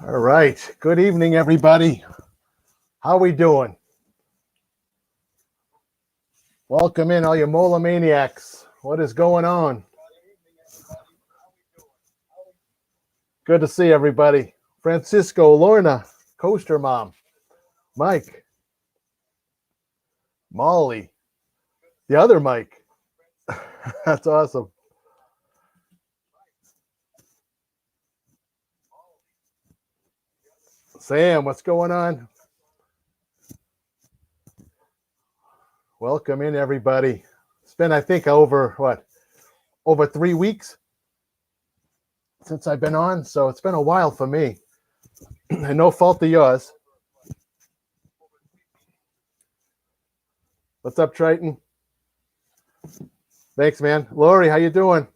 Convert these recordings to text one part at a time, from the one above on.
All right. Good evening, everybody. How we doing? Welcome in, all you Mola maniacs. What is going on? Good to see everybody. Francisco, Lorna, Coaster Mom, Mike, Molly, the other Mike. That's awesome. Sam, what's going on? Welcome in, everybody. It's been, I think, over 3 weeks since I've been on, so it's been a while for me. And no fault of yours. What's up, Triton? Thanks, man. Lori, how you doing?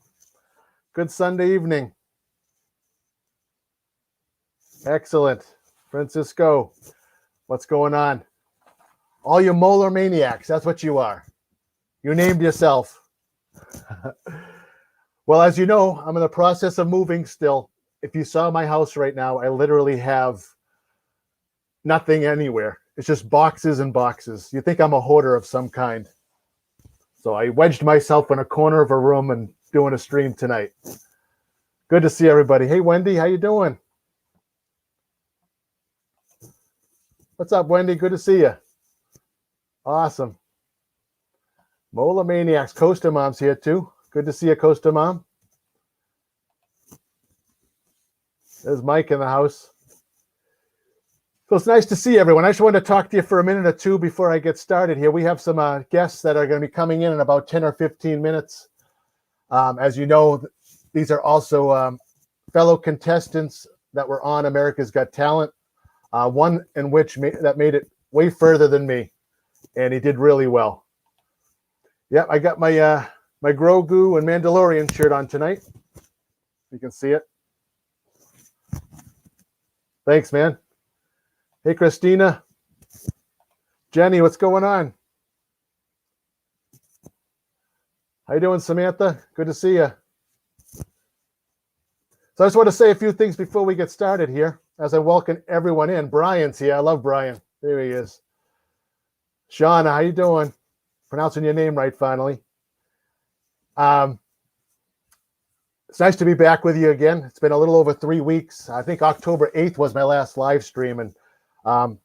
Good Sunday evening. Excellent. Francisco, what's going on? All you molar maniacs, that's what you are. You named yourself. Well, as you know, I'm in the process of moving still. If you saw my house right now, I literally have nothing anywhere. It's just boxes and boxes. You think I'm a hoarder of some kind. So I wedged myself in a corner of a room and doing a stream tonight. Good to see everybody. Hey, Wendy, how you doing? What's up, Wendy? Good to see you. Awesome. Mola Maniacs, Coaster Mom's here too. Good to see you, Coaster Mom. There's Mike in the house. So it's nice to see everyone. I just wanted to talk to you for a minute or two before I get started here. We have some guests that are going to be coming in about 10 or 15 minutes. As you know, these are also fellow contestants that were on America's Got Talent. One in which that made it way further than me, and he did really well. Yeah, I got my my Grogu and Mandalorian shirt on tonight. You can see it. Thanks, man. Hey, Christina. Jenny, what's going on? How you doing, Samantha? Good to see you. So I just want to say a few things before we get started here as I welcome everyone in. Brian's here. I love Brian. There he is. Shauna, how you doing? Pronouncing your name right, finally. It's nice to be back with you again. It's been a little over 3 weeks. I think October 8th was my last live stream, and a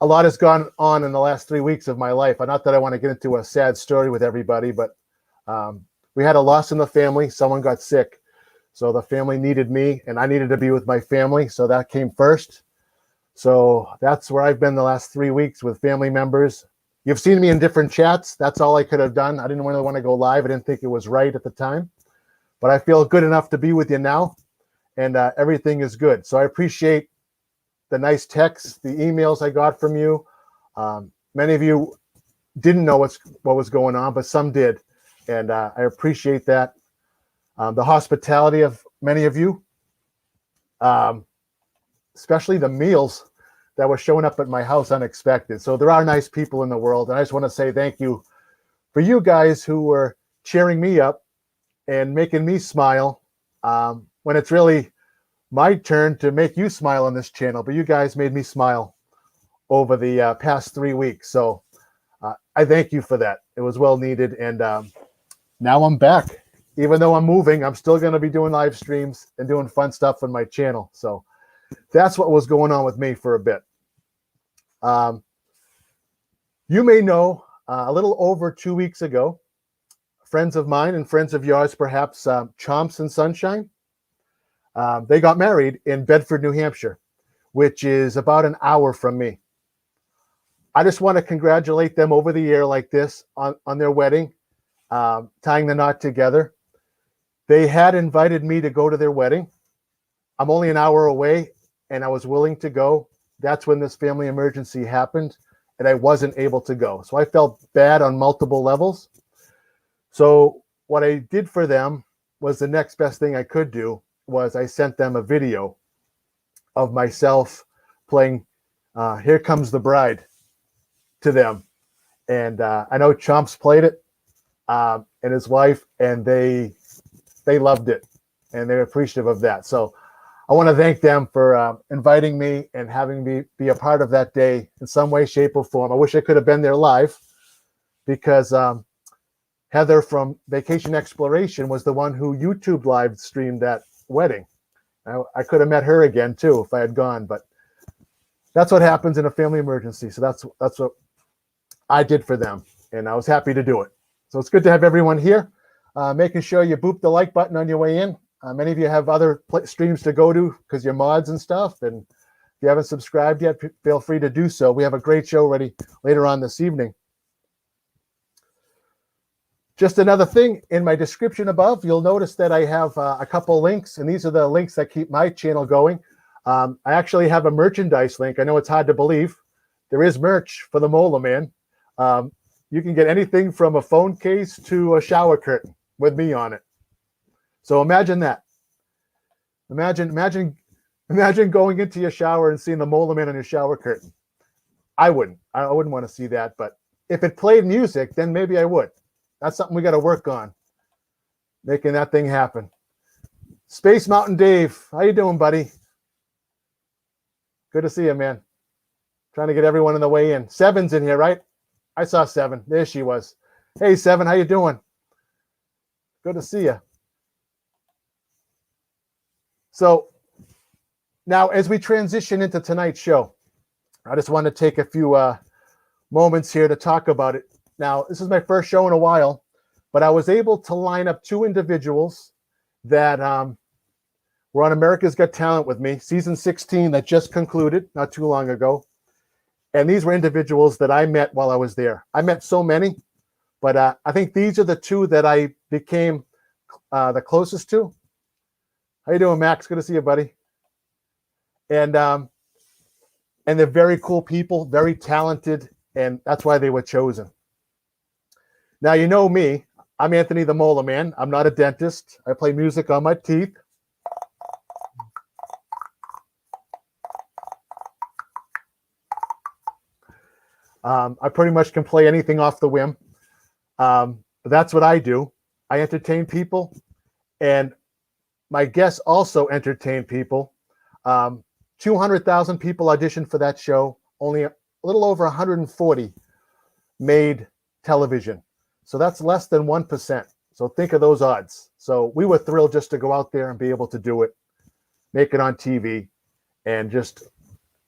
lot has gone on in the last 3 weeks of my life. Not that I want to get into a sad story with everybody, but we had a loss in the family. Someone got sick. So the family needed me, and I needed to be with my family. So that came first. So that's where I've been the last 3 weeks with family members. You've seen me in different chats. That's all I could have done. I didn't really want to go live. I didn't think it was right at the time. But I feel good enough to be with you now, and everything is good. So I appreciate the nice texts, the emails I got from you. Many of you didn't know what was going on, but some did. And I appreciate that. The hospitality of many of you, especially the meals that were showing up at my house unexpected. So there are nice people in the world. And I just want to say thank you for you guys who were cheering me up and making me smile when it's really my turn to make you smile on this channel. But you guys made me smile over the past 3 weeks. So I thank you for that. It was well needed. And now I'm back. Even though I'm moving, I'm still going to be doing live streams and doing fun stuff on my channel. So that's what was going on with me for a bit. You may know a little over 2 weeks ago, friends of mine and friends of yours, perhaps Chomps and Sunshine, they got married in Bedford, New Hampshire, which is about an hour from me. I just want to congratulate them over the air like this on their wedding, tying the knot together. They had invited me to go to their wedding. I'm only an hour away, and I was willing to go. That's when this family emergency happened, and I wasn't able to go. So I felt bad on multiple levels. So what I did for them was the next best thing I could do was I sent them a video of myself playing Here Comes the Bride to them. And I know Chomps played it and his wife, and they loved it, and they're appreciative of that. So I want to thank them for inviting me and having me be a part of that day in some way, shape, or form. I wish I could have been there live because Heather from Vacation Exploration was the one who YouTube live streamed that wedding. I could have met her again too if I had gone, but that's what happens in a family emergency. So that's what I did for them, and I was happy to do it. So it's good to have everyone here. Making sure you boop the like button on your way in. Many of you have other streams to go to because you're mods and stuff. And if you haven't subscribed yet, feel free to do so. We have a great show ready later on this evening. Just another thing, in my description above, you'll notice that I have a couple links, and these are the links that keep my channel going. I actually have a merchandise link. I know it's hard to believe. There is merch for the Molar Man. You can get anything from a phone case to a shower curtain with me on it. So imagine that. Imagine going into your shower and seeing the Molar Man on your shower curtain. I wouldn't want to see that, but if it played music, then maybe I would. That's something we got to work on, making that thing happen. Space Mountain Dave, how you doing, buddy? Good to see you, man. Trying to get everyone on the way in. Seven's in here, right? I saw Seven. There she was. Hey, Seven, how you doing? Good to see you. So now as we transition into tonight's show, I just want to take a few moments here to talk about it. Now, this is my first show in a while, but I was able to line up two individuals that were on America's Got Talent with me, season 16 that just concluded not too long ago. And these were individuals that I met while I was there. I met so many, but I think these are the two that I became the closest to. How you doing, Max? Good to see you, buddy. And they're very cool people, very talented, and that's why they were chosen. Now, you know me. I'm Anthony the Molar Man. I'm not a dentist. I play music on my teeth. I pretty much can play anything off the whim. But that's what I do. I entertain people, and my guests also entertain people. 200,000 people auditioned for that show. Only a little over 140 made television. So that's less than 1%. So think of those odds. So we were thrilled just to go out there and be able to do it, make it on TV, and just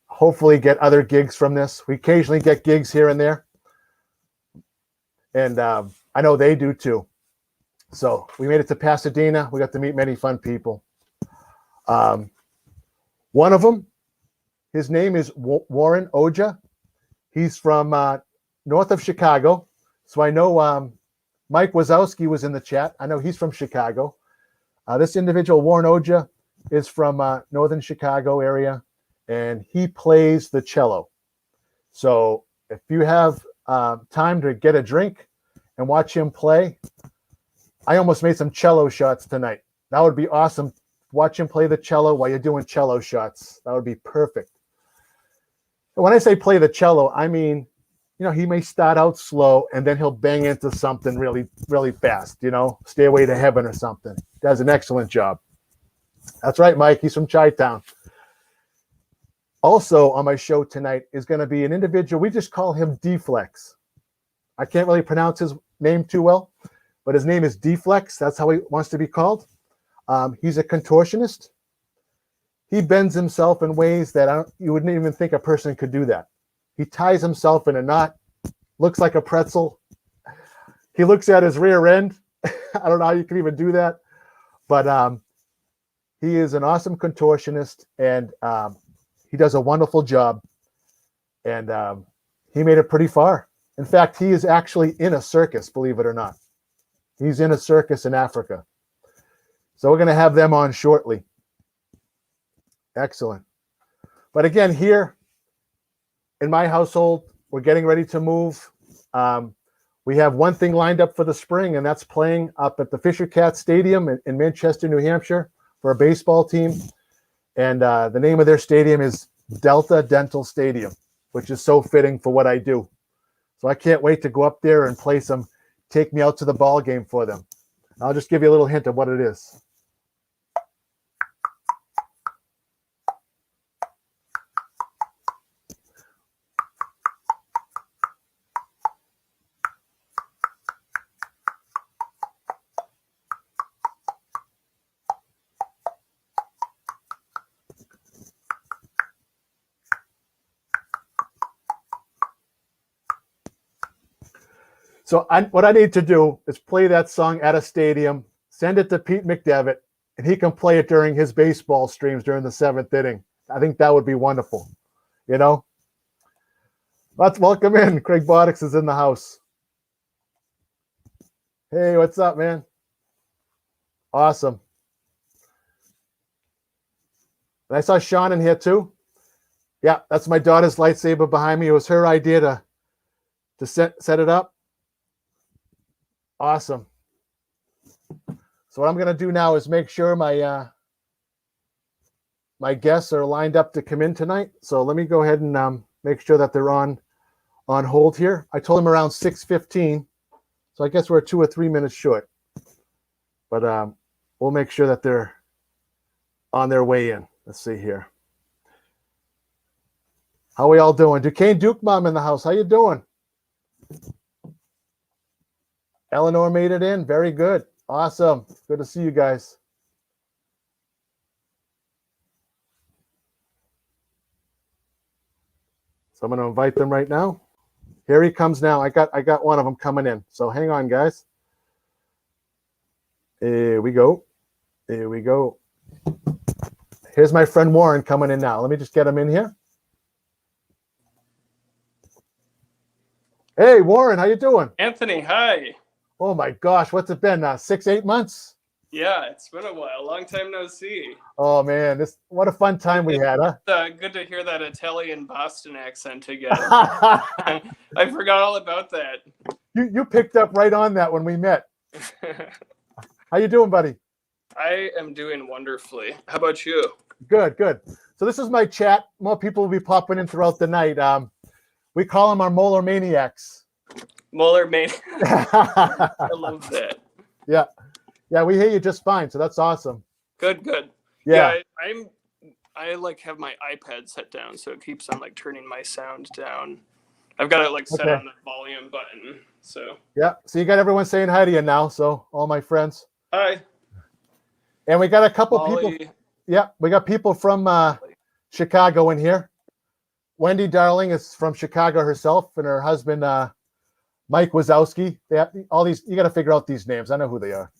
hopefully get other gigs from this. We occasionally get gigs here and there. And I know they do too. So we made it to Pasadena. We got to meet many fun people. One of them, his name is Warren Oja. He's from north of Chicago. So I know Mike Wazowski was in the chat. I know he's from Chicago. This individual, Warren Oja, is from northern Chicago area, and he plays the cello. So if you have time to get a drink and watch him play, I almost made some cello shots tonight. That would be awesome. Watch him play the cello while you're doing cello shots. That would be perfect. And when I say play the cello, I mean, you know, he may start out slow and then he'll bang into something really, really fast, you know, Stairway to Heaven or something. Does an excellent job. That's right, Mike. He's from Chi-Town. Also on my show tonight is going to be an individual. We just call him D-Flex. I can't really pronounce his name too well, but his name is D-Flex. That's how he wants to be called. He's a contortionist. He bends himself in ways that you wouldn't even think a person could do that. He ties himself in a knot, looks like a pretzel. He looks at his rear end. I don't know how you can even do that, but he is an awesome contortionist, and he does a wonderful job, and he made it pretty far. In fact, he is actually in a circus, believe it or not. He's in a circus in Africa. So we're going to have them on shortly. Excellent. But again, here in my household, we're getting ready to move. We have one thing lined up for the spring, and that's playing up at the Fisher Cat Stadium in Manchester, New Hampshire for a baseball team. And the name of their stadium is Delta Dental Stadium, which is so fitting for what I do. So I can't wait to go up there and play some Take Me Out to the Ball game for them. I'll just give you a little hint of what it is. So what I need to do is play that song at a stadium, send it to Pete McDevitt, and he can play it during his baseball streams during the 7th inning. I think that would be wonderful. You know? Let's welcome in. Craig Bodix is in the house. Hey, what's up, man? Awesome. And I saw Sean in here too. Yeah, that's my daughter's lightsaber behind me. It was her idea to set it up. Awesome. So what I'm going to do now is make sure my guests are lined up to come in tonight. So let me go ahead and make sure that they're on hold here. I told them around 6:15, so I guess we're 2 or 3 minutes short. But we'll make sure that they're on their way in. Let's see here. How we all doing? Duquesne Duke Mom in the house. How you doing? Eleanor made it in. Very good. Awesome. Good to see you guys. So I'm going to invite them right now. Here he comes now. I got one of them coming in. So hang on, guys. Here we go. Here we go. Here's my friend Warren coming in now. Let me just get him in here. Hey, Warren, how you doing? Anthony, hi. Oh my gosh, what's it been? 6-8 months? Yeah, it's been a while. Long time no see. Oh man, what a fun time we had, huh? Good to hear that Italian Boston accent again. I forgot all about that. You picked up right on that when we met. How you doing, buddy? I am doing wonderfully. How about you? Good, good. So this is my chat. More people will be popping in throughout the night. We call them our molar maniacs. Molar maniacs. I love that. Yeah. Yeah, we hear you just fine, so that's awesome. Good, good. Yeah, I like have my iPad set down, so it keeps on like turning my sound down. I've got it like set on the volume button. So yeah. So you got everyone saying hi to you now, so all my friends. Hi. And we got a couple people. Yeah, we got people from Chicago in here. Wendy Darling is from Chicago herself, and her husband Mike Wazowski. They have all these. You got to figure out these names. I know who they are.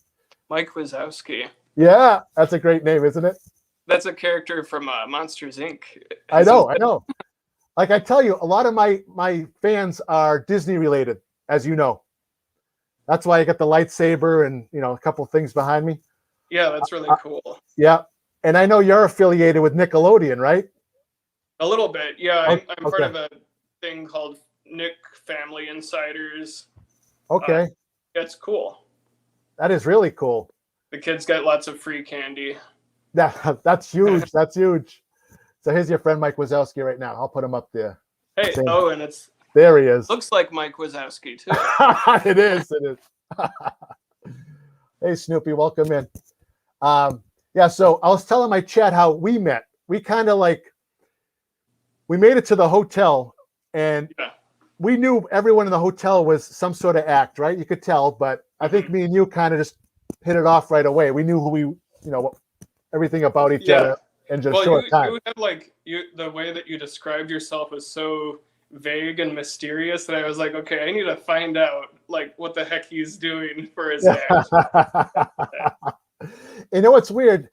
Mike Wazowski. Yeah, that's a great name, isn't it? That's a character from Monsters, Inc. I know. Like I tell you, a lot of my fans are Disney related, as you know. That's why I got the lightsaber and a couple things behind me. Yeah, that's really cool. Yeah, and I know you're affiliated with Nickelodeon, right? A little bit, yeah. I'm okay. part of a thing called Nick Family Insiders. Okay. It's cool. That is really cool. The kids get lots of free candy. That's huge. That's huge. So here's your friend Mike Wazowski right now. I'll put him up there. Hey, and it's there he is. Looks like Mike Wazowski too. It is. Hey Snoopy, welcome in. Yeah, so I was telling my chat how we met. We kind of we made it to the hotel, and we knew everyone in the hotel was some sort of act, right? You could tell, but I think me and you kind of just hit it off right away. We knew who we, everything about each other in just a short time. You had the way that you described yourself was so vague and mysterious that I was like, okay, I need to find out what the heck he's doing for his act. You know what's weird?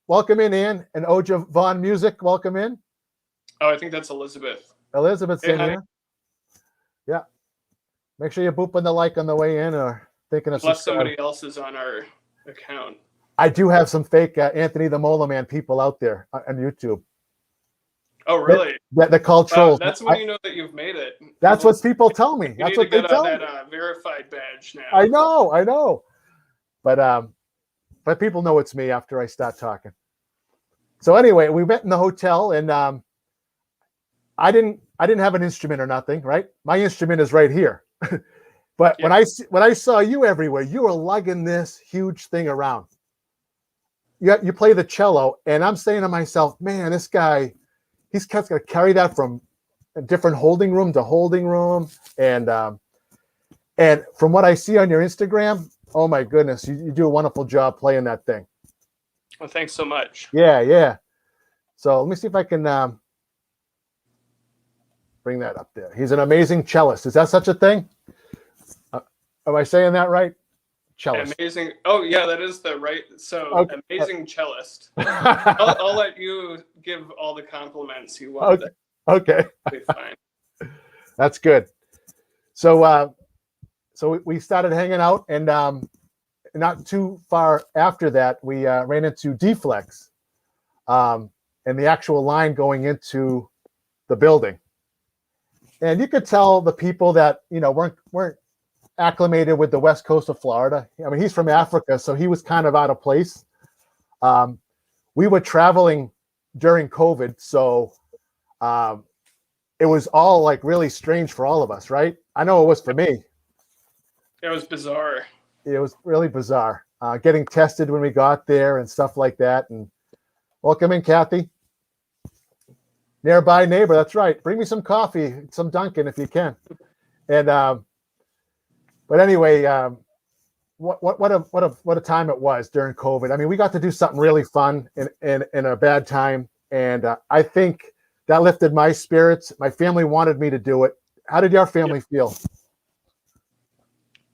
Welcome in, Ann and Oja Vaughn Music. Welcome in. Oh, I think that's Elizabeth. Elizabeth's in here. Yeah. Make sure you're booping the like on the way in or thinking of Unless somebody else is on our account. I do have some fake Anthony the Mola Man people out there on YouTube. Oh, really? They're called trolls. That's when you know that you've made it. That's what people tell me. That's what they tell me. That verified badge now. I know. But people know it's me after I start talking. So anyway, we met in the hotel, and I didn't have an instrument or nothing, right? My instrument is right here. But when I saw you everywhere, you were lugging this huge thing around. You play the cello, and I'm saying to myself, man, this guy, he's going to carry that from a different holding room to holding room. And from what I see on your Instagram, oh my goodness, you do a wonderful job playing that thing. Well, thanks so much. Yeah. So let me see if I can bring that up there. He's an amazing cellist. Is that such a thing? Am I saying that right? Cellist. Amazing. Oh yeah, that is the right. So Okay. amazing cellist. I'll let you give all the compliments you want. Okay. Okay. That'll be fine. That's good. So we started hanging out, and not too far after that, we ran into D-Flex, and the actual line going into the building. And you could tell the people that weren't acclimated with the west coast of Florida. I mean, he's from Africa, so he was kind of out of place. We were traveling during COVID, so it was all like really strange for all of us, right? I know it was for me. It was bizarre. It was really bizarre. Getting tested when we got there and stuff like that. And welcome in, Kathy. Nearby neighbor, that's right. Bring me some coffee, some Dunkin' if you can. And but anyway, what a time it was during COVID. I mean, we got to do something really fun in a bad time, and I think that lifted my spirits. My family wanted me to do it. How did your family feel?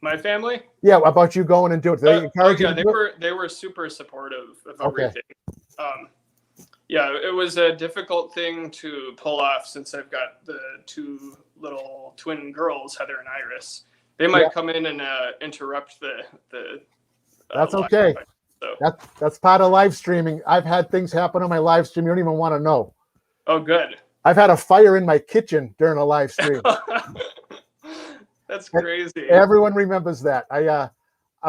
My family? Yeah, about you going and doing it. Did they encourage you to do it? They were super supportive of everything. Yeah, it was a difficult thing to pull off since I've got the two little twin girls, Heather and Iris. They might come in and interrupt the That's okay. So. That's part of live streaming. I've had things happen on my live stream you don't even want to know. Oh, good. I've had a fire in my kitchen during a live stream. That's crazy. Everyone remembers that. I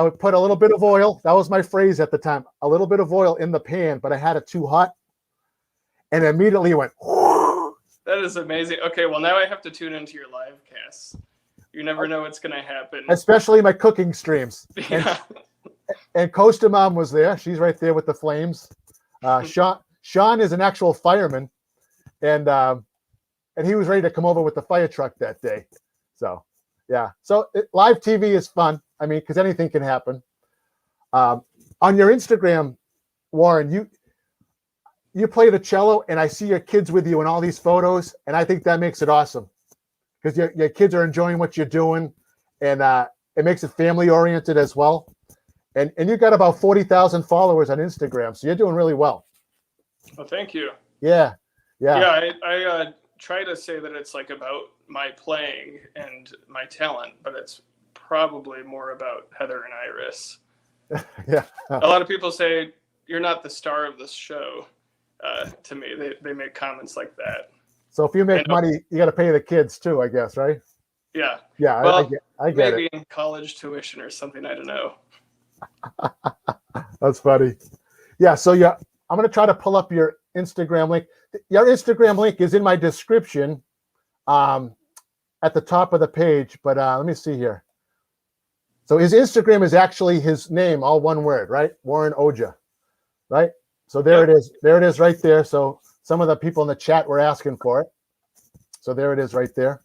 would put a little bit of oil. That was my phrase at the time. A little bit of oil in the pan, but I had it too hot, and immediately went. That is amazing. Okay, well now I have to tune into your live casts. You never know what's going to happen. Especially my cooking streams. Yeah. And Costa Mom was there. She's right there with the flames. Sean is an actual fireman, and he was ready to come over with the fire truck that day. So, yeah. So live TV is fun. I mean, because anything can happen. On your Instagram, Warren, you play the cello, and I see your kids with you in all these photos, and I think that makes it awesome. Because your kids are enjoying what you're doing, and it makes it family oriented as well. And you've got about 40,000 followers on Instagram, so you're doing really well. Well, thank you. Yeah. I try to say that it's like about my playing and my talent, but it's probably more about Heather and Iris. Yeah. A lot of people say you're not the star of this show. To me, they make comments like that. So if you make money, you got to pay the kids too, I guess, right? Yeah. Yeah, well, I get maybe it. in college tuition or something. I don't know. That's funny. Yeah. So I'm going to try to pull up your Instagram link. Your Instagram link is in my description, at the top of the page. But let me see here. So his Instagram is actually his name, all one word, right? Warren Oja, right? So there it is. There it is right there. So some of the people in the chat were asking for it. So there it is right there.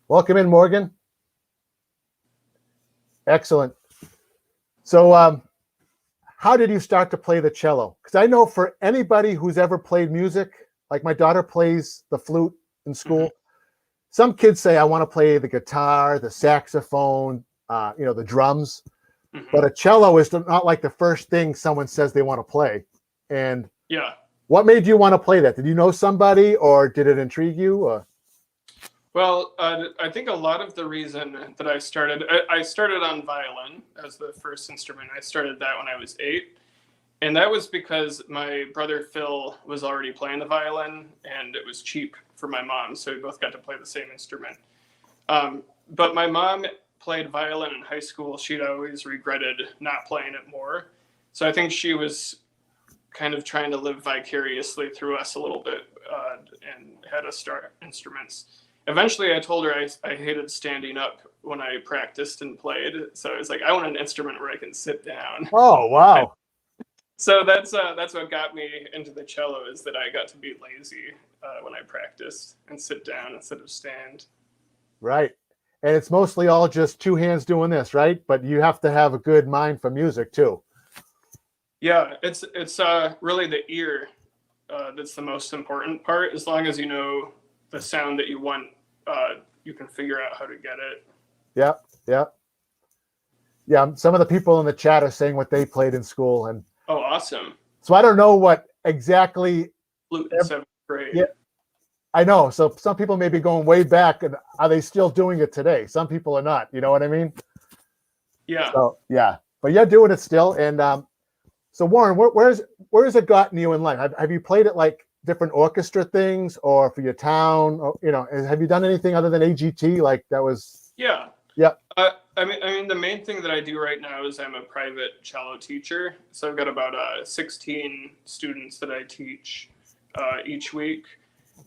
Welcome in, Morgan. Excellent. So how did you start to play the cello? Because I know for anybody who's ever played music, like my daughter plays the flute in school, some kids say, I want to play the guitar, the saxophone, the drums. But a cello is not like the first thing someone says they want to play. And what made you want to play that? Did you know somebody, or did it intrigue you? Or? Well, I think a lot of the reason that I started on violin as the first instrument. I started that when I was 8. And that was because my brother Phil was already playing the violin, and it was cheap for my mom. So we both got to play the same instrument. But my mom played violin in high school. She'd always regretted not playing it more. So I think she was kind of trying to live vicariously through us a little bit, and had us start instruments. Eventually I told her I hated standing up when I practiced and played. So I was like, I want an instrument where I can sit down. Oh, wow. So that's what got me into the cello, is that I got to be lazy when I practiced and sit down instead of stand. Right. And it's mostly all just two hands doing this, right? But you have to have a good mind for music too. Yeah, it's really the ear that's the most important part. As long as you know the sound that you want, you can figure out how to get it. Yep. Yep. Yeah. Some of the people in the chat are saying what they played in school, and Oh, awesome. so I don't know what exactly. Flute in 7th grade. Yeah, I know. So some people may be going way back, and are they still doing it today? Some people are not. You know what I mean? Yeah. So yeah, but you're doing it still. And so Warren, where's it gotten you in life? Have you played at like different orchestra things, or for your town? Or, have you done anything other than AGT? Like that was. Yeah. Yeah. I mean, the main thing that I do right now is I'm a private cello teacher. So I've got about 16 students that I teach each week.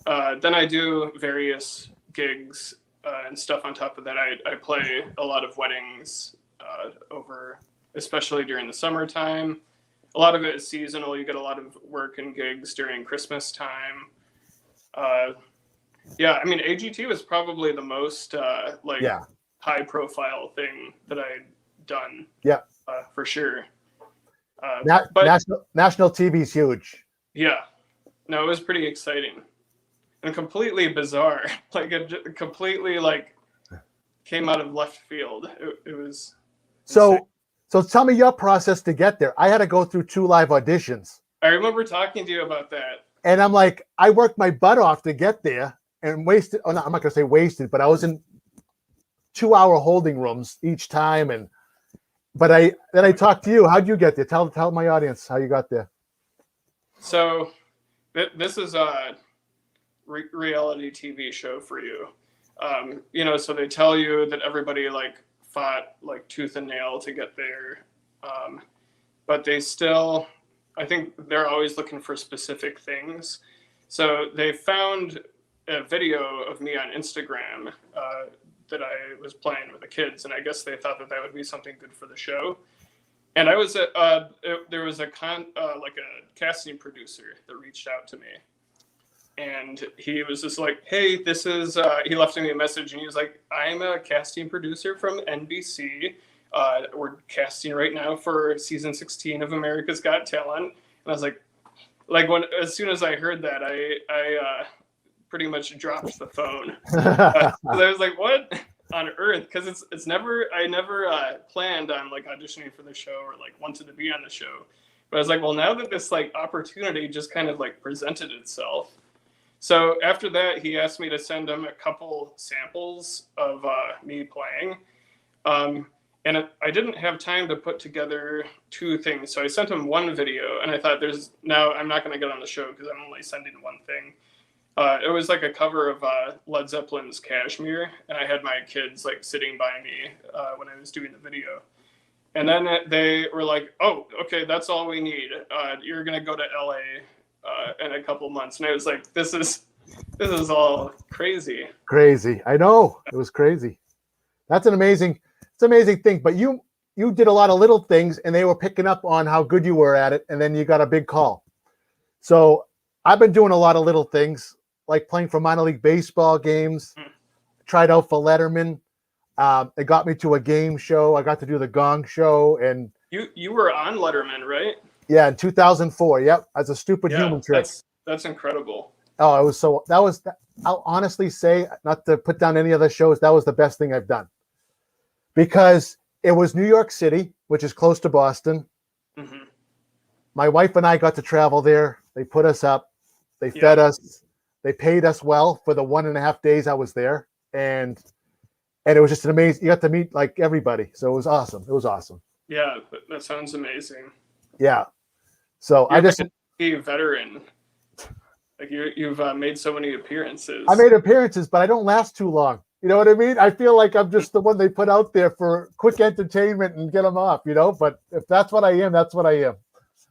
Then I do various gigs and stuff on top of that. I play a lot of weddings over, especially during the summertime. A lot of it is seasonal. You get a lot of work and gigs during Christmas time. Yeah, I mean, AGT was probably the most high profile thing that I'd done. Yeah, for sure. But national TV is huge. Yeah, no, it was pretty exciting and completely bizarre. Like it completely came out of left field. It was insane. So tell me your process to get there. I had to go through 2 live auditions. I remember talking to you about that. And I'm like, I worked my butt off to get there and wasted. Oh, no, I'm not going to say wasted, but I was in 2-hour holding rooms each time. But I talked to you. How'd you get there? Tell my audience how you got there. So this is a reality TV show for you. So they tell you that everybody fought tooth and nail to get there. But they still, I think they're always looking for specific things. So they found a video of me on Instagram that I was playing with the kids, and I guess they thought that would be something good for the show. And I was there was a casting producer that reached out to me, and he was just like, "Hey, this is." He left me a message, and he was like, "I'm a casting producer from NBC. We're casting right now for season 16 of America's Got Talent." And I was like as soon as I heard that, I pretty much dropped the phone. I was like, "What on earth?" Because I never planned on auditioning for the show or wanted to be on the show. But I was like, well, now that this opportunity just kind of presented itself. So after that, he asked me to send him a couple samples of me playing. And I didn't have time to put together 2 things. So I sent him 1 video, and I thought I'm not going to get on the show because I'm only sending 1 thing. It was a cover of Led Zeppelin's Kashmir, and I had my kids sitting by me when I was doing the video. And then they were like, "Oh, okay, that's all we need. You're gonna go to LA in a couple months." And I was like, "This is all crazy." Crazy, I know, it was crazy. It's an amazing thing. But you did a lot of little things, and they were picking up on how good you were at it, and then you got a big call. So I've been doing a lot of little things, like playing for minor league baseball games. Tried out for Letterman. It got me to a game show. I got to do the Gong Show, and you were on Letterman, right? Yeah, in 2004. Yep, as a stupid human trick. That's incredible. Oh, it was so. I'll honestly say, not to put down any other shows, that was the best thing I've done, because it was New York City, which is close to Boston. Mm-hmm. My wife and I got to travel there. They put us up. They fed us. They paid us well for the 1.5 days I was there, and it was just an amazing. You got to meet everybody, so it was awesome. It was awesome. Yeah, that sounds amazing. Yeah, so You're a veteran. You've made so many appearances. I made appearances, but I don't last too long. You know what I mean? I feel like I'm just the one they put out there for quick entertainment and get them off. But if that's what I am, that's what I am.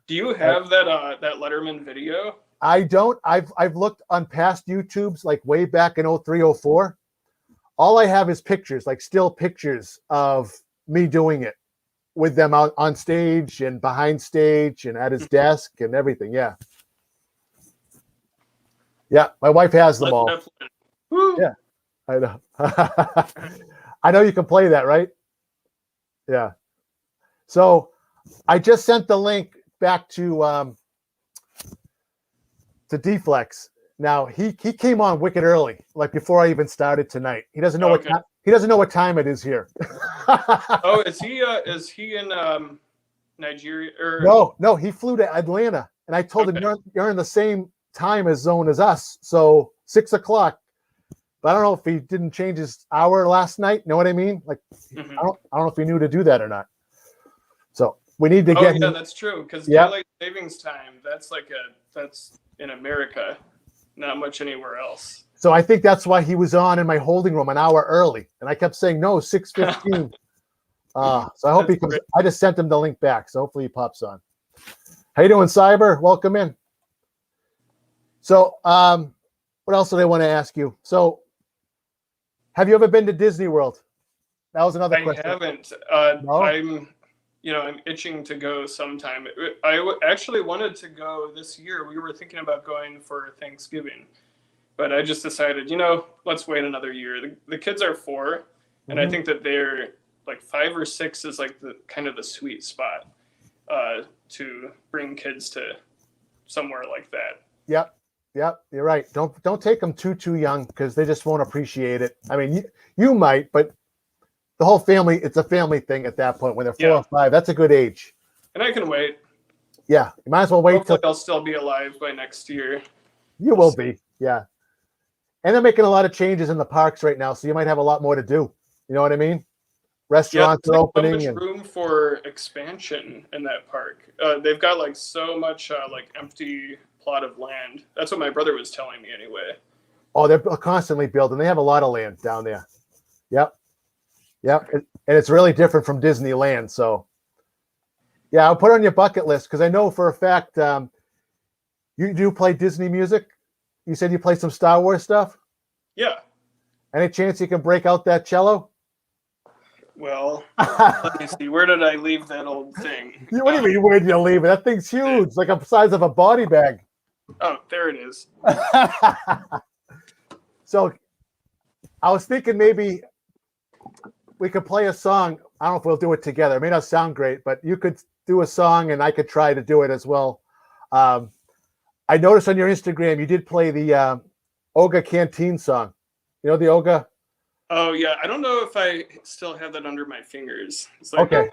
Do you have that Letterman video? I don't. I've looked on past YouTubes way back in 03, 04. All I have is pictures, still pictures of me doing it with them out on stage and behind stage and at his desk and everything. Yeah. Yeah. My wife has them all. Yeah. I know. I know you can play that, right? Yeah. So I just sent the link back to Deflex. Now he came on wicked early, before I even started tonight. He doesn't know He doesn't know what time it is here. Oh, is he in Nigeria No, he flew to Atlanta, and I told him Okay. you're in the same time zone as us, so 6 o'clock. But I don't know if he didn't change his hour last night. You know what I mean? Like, Mhm. I don't know if he knew to do that or not. So we need to Oh get yeah, him. that's true. Because Yep. daylight savings time, that's in America, not much anywhere else. So I think that's why he was on in my holding room an hour early, and I kept saying no, 6:15. So I hope he That's comes. great. I just sent him the link back, so hopefully he pops on. How you doing, Cyber? Welcome in. So, what else do I want to ask you? So, have you ever been to Disney World? That was another I question. haven't. No? I'm itching to go sometime. Actually wanted to go this year. We were thinking about going for Thanksgiving, but I just decided, let's wait another year. The kids are 4, and I Mhm. think that they're like 5 or 6 is like the kind of the sweet spot to bring kids to somewhere like that. Yep, you're right. Don't take them too young because they just won't appreciate it. I mean, you might, but the whole family, it's a family thing at that point when they're 4 Yeah. or 5. That's a good age. And I can wait. Yeah, you might as well wait Hopefully till I'll still be alive by next year. you will be. Yeah. And they're making a lot of changes in the parks right now, so you might have a lot more to do. You know what I mean? Yeah, Restaurants there's are like so opening, much and room for expansion in that park. They've got like so much like empty plot of land. That's what my brother was telling me anyway. they're constantly building. They have a lot of land down there. Yep. And it's really different from Disneyland. So, yeah, I'll put it on your bucket list because I know for a fact you do play Disney music. You said you play some Star Wars stuff. Yeah. Any chance you can break out that cello? Well, let me see. Where did I leave that old thing? What do you mean? Where did you leave it? That thing's huge, like the size of a body bag. Oh, there it is. So, I was thinking maybe we could play a song. I don't know if we'll do it together. It may not sound great, but you could do a song and I could try to do it as well. I noticed on your Instagram you did play the Oga Canteen song. You know the Oga? Oh yeah, I don't know if I still have that under my fingers. It's like, Okay.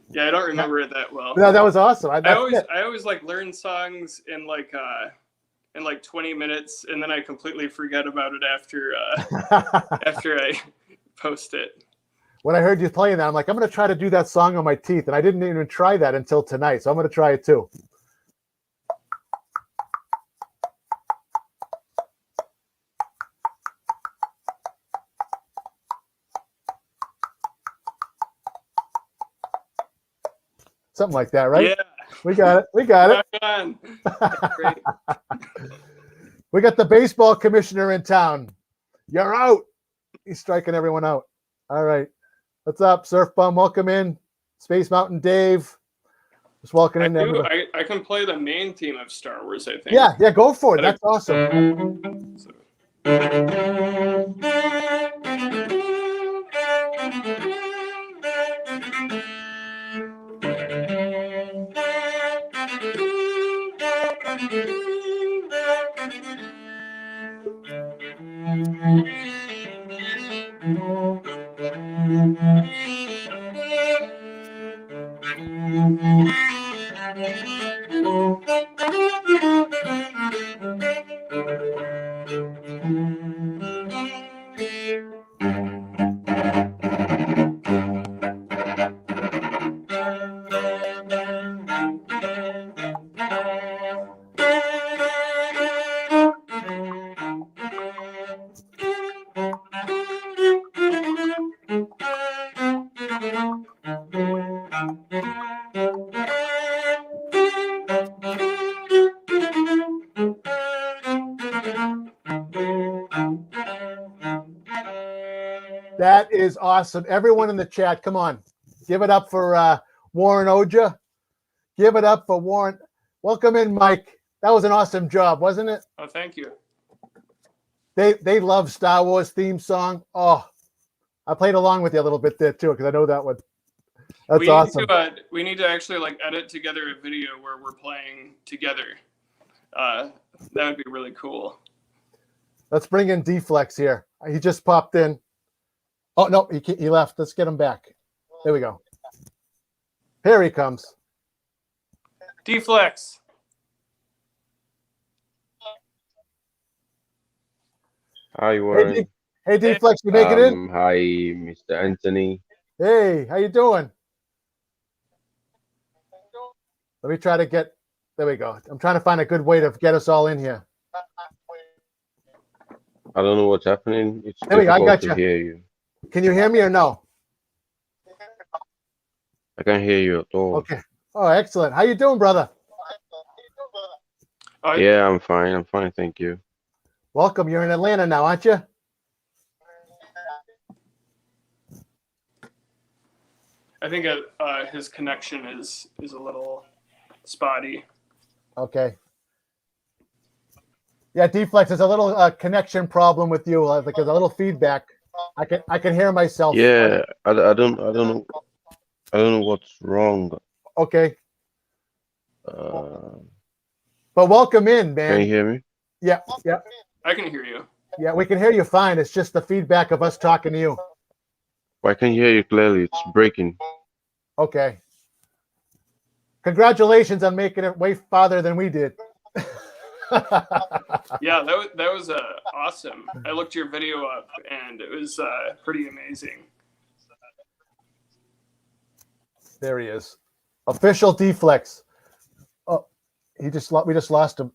yeah, I don't remember it that well. No, that was awesome. I always like learn songs in like 20 minutes, and then I completely forget about it after after I post it. When I heard you playing that, I'm like, I'm going to try to do that song on my teeth, and I didn't even try that until tonight, so I'm going to try it too. Something like that, right? Yeah. We got it. Rock on. Great. We got the baseball commissioner in town. You're out. He's striking everyone out. All right. What's up, Surf Bum? Welcome in. Space Mountain Dave. Just walking in. I can play the main theme of Star Wars, I think. Yeah, go for it. That's awesome. So. That is awesome. Everyone in the chat, come on. Give it up for Warren Oja. Give it up for Warren. Welcome in, Mike. That was an awesome job, wasn't it? Oh, thank you. They love Star Wars theme song. Oh, I played along with you a little bit there too, because I know that one. That's awesome. We need to actually like edit together a video where we're playing together. That would be really cool. Let's bring in D-Flex here. He just popped in. Oh, no, he left. Let's get him back. There we go. Here he comes. D-Flex. Hi, Warren. Hey, D-Flex, you make it in? Hi, Mr. Anthony. Hey, how you doing? Let me try to get, there we go. I'm trying to find a good way to get us all in here. I don't know what's happening. It's There we go, I difficult got to you. hear you. Can you hear me or no? I can't hear you at all. Okay. Oh, excellent. How you doing, brother? Yeah, I'm fine. I'm fine, thank you. Welcome. You're in Atlanta now, aren't you? I think his connection is a little spotty. Okay. Yeah, D-Flex, there's a little connection problem with you. Like there's a little feedback. I can hear myself. Yeah, I don't know what's wrong. Okay. Uh, But welcome in, man. can you hear me? Yeah. I can hear you. Yeah, we can hear you fine. It's just the feedback of us talking to you. I can hear you clearly. It's breaking. Okay. Congratulations on making it way farther than we did. Yeah, that was awesome. I looked your video up and it was pretty amazing. There he is. Official D-Flex. Oh, we just lost him.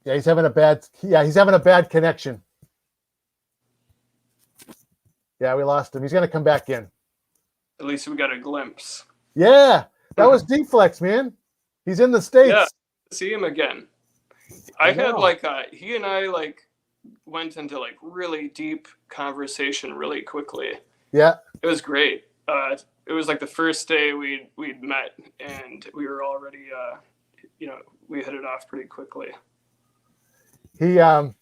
Yeah, he's having a bad connection. Yeah, we lost him. He's gonna come back in. At least we got a glimpse. Yeah, that was D-Flex, man. He's in the States. Yeah, see him again. I had like he and I like went into like really deep conversation really quickly. Yeah. It was great. It was like the first day we'd met and we were already we hit it off pretty quickly. He oh,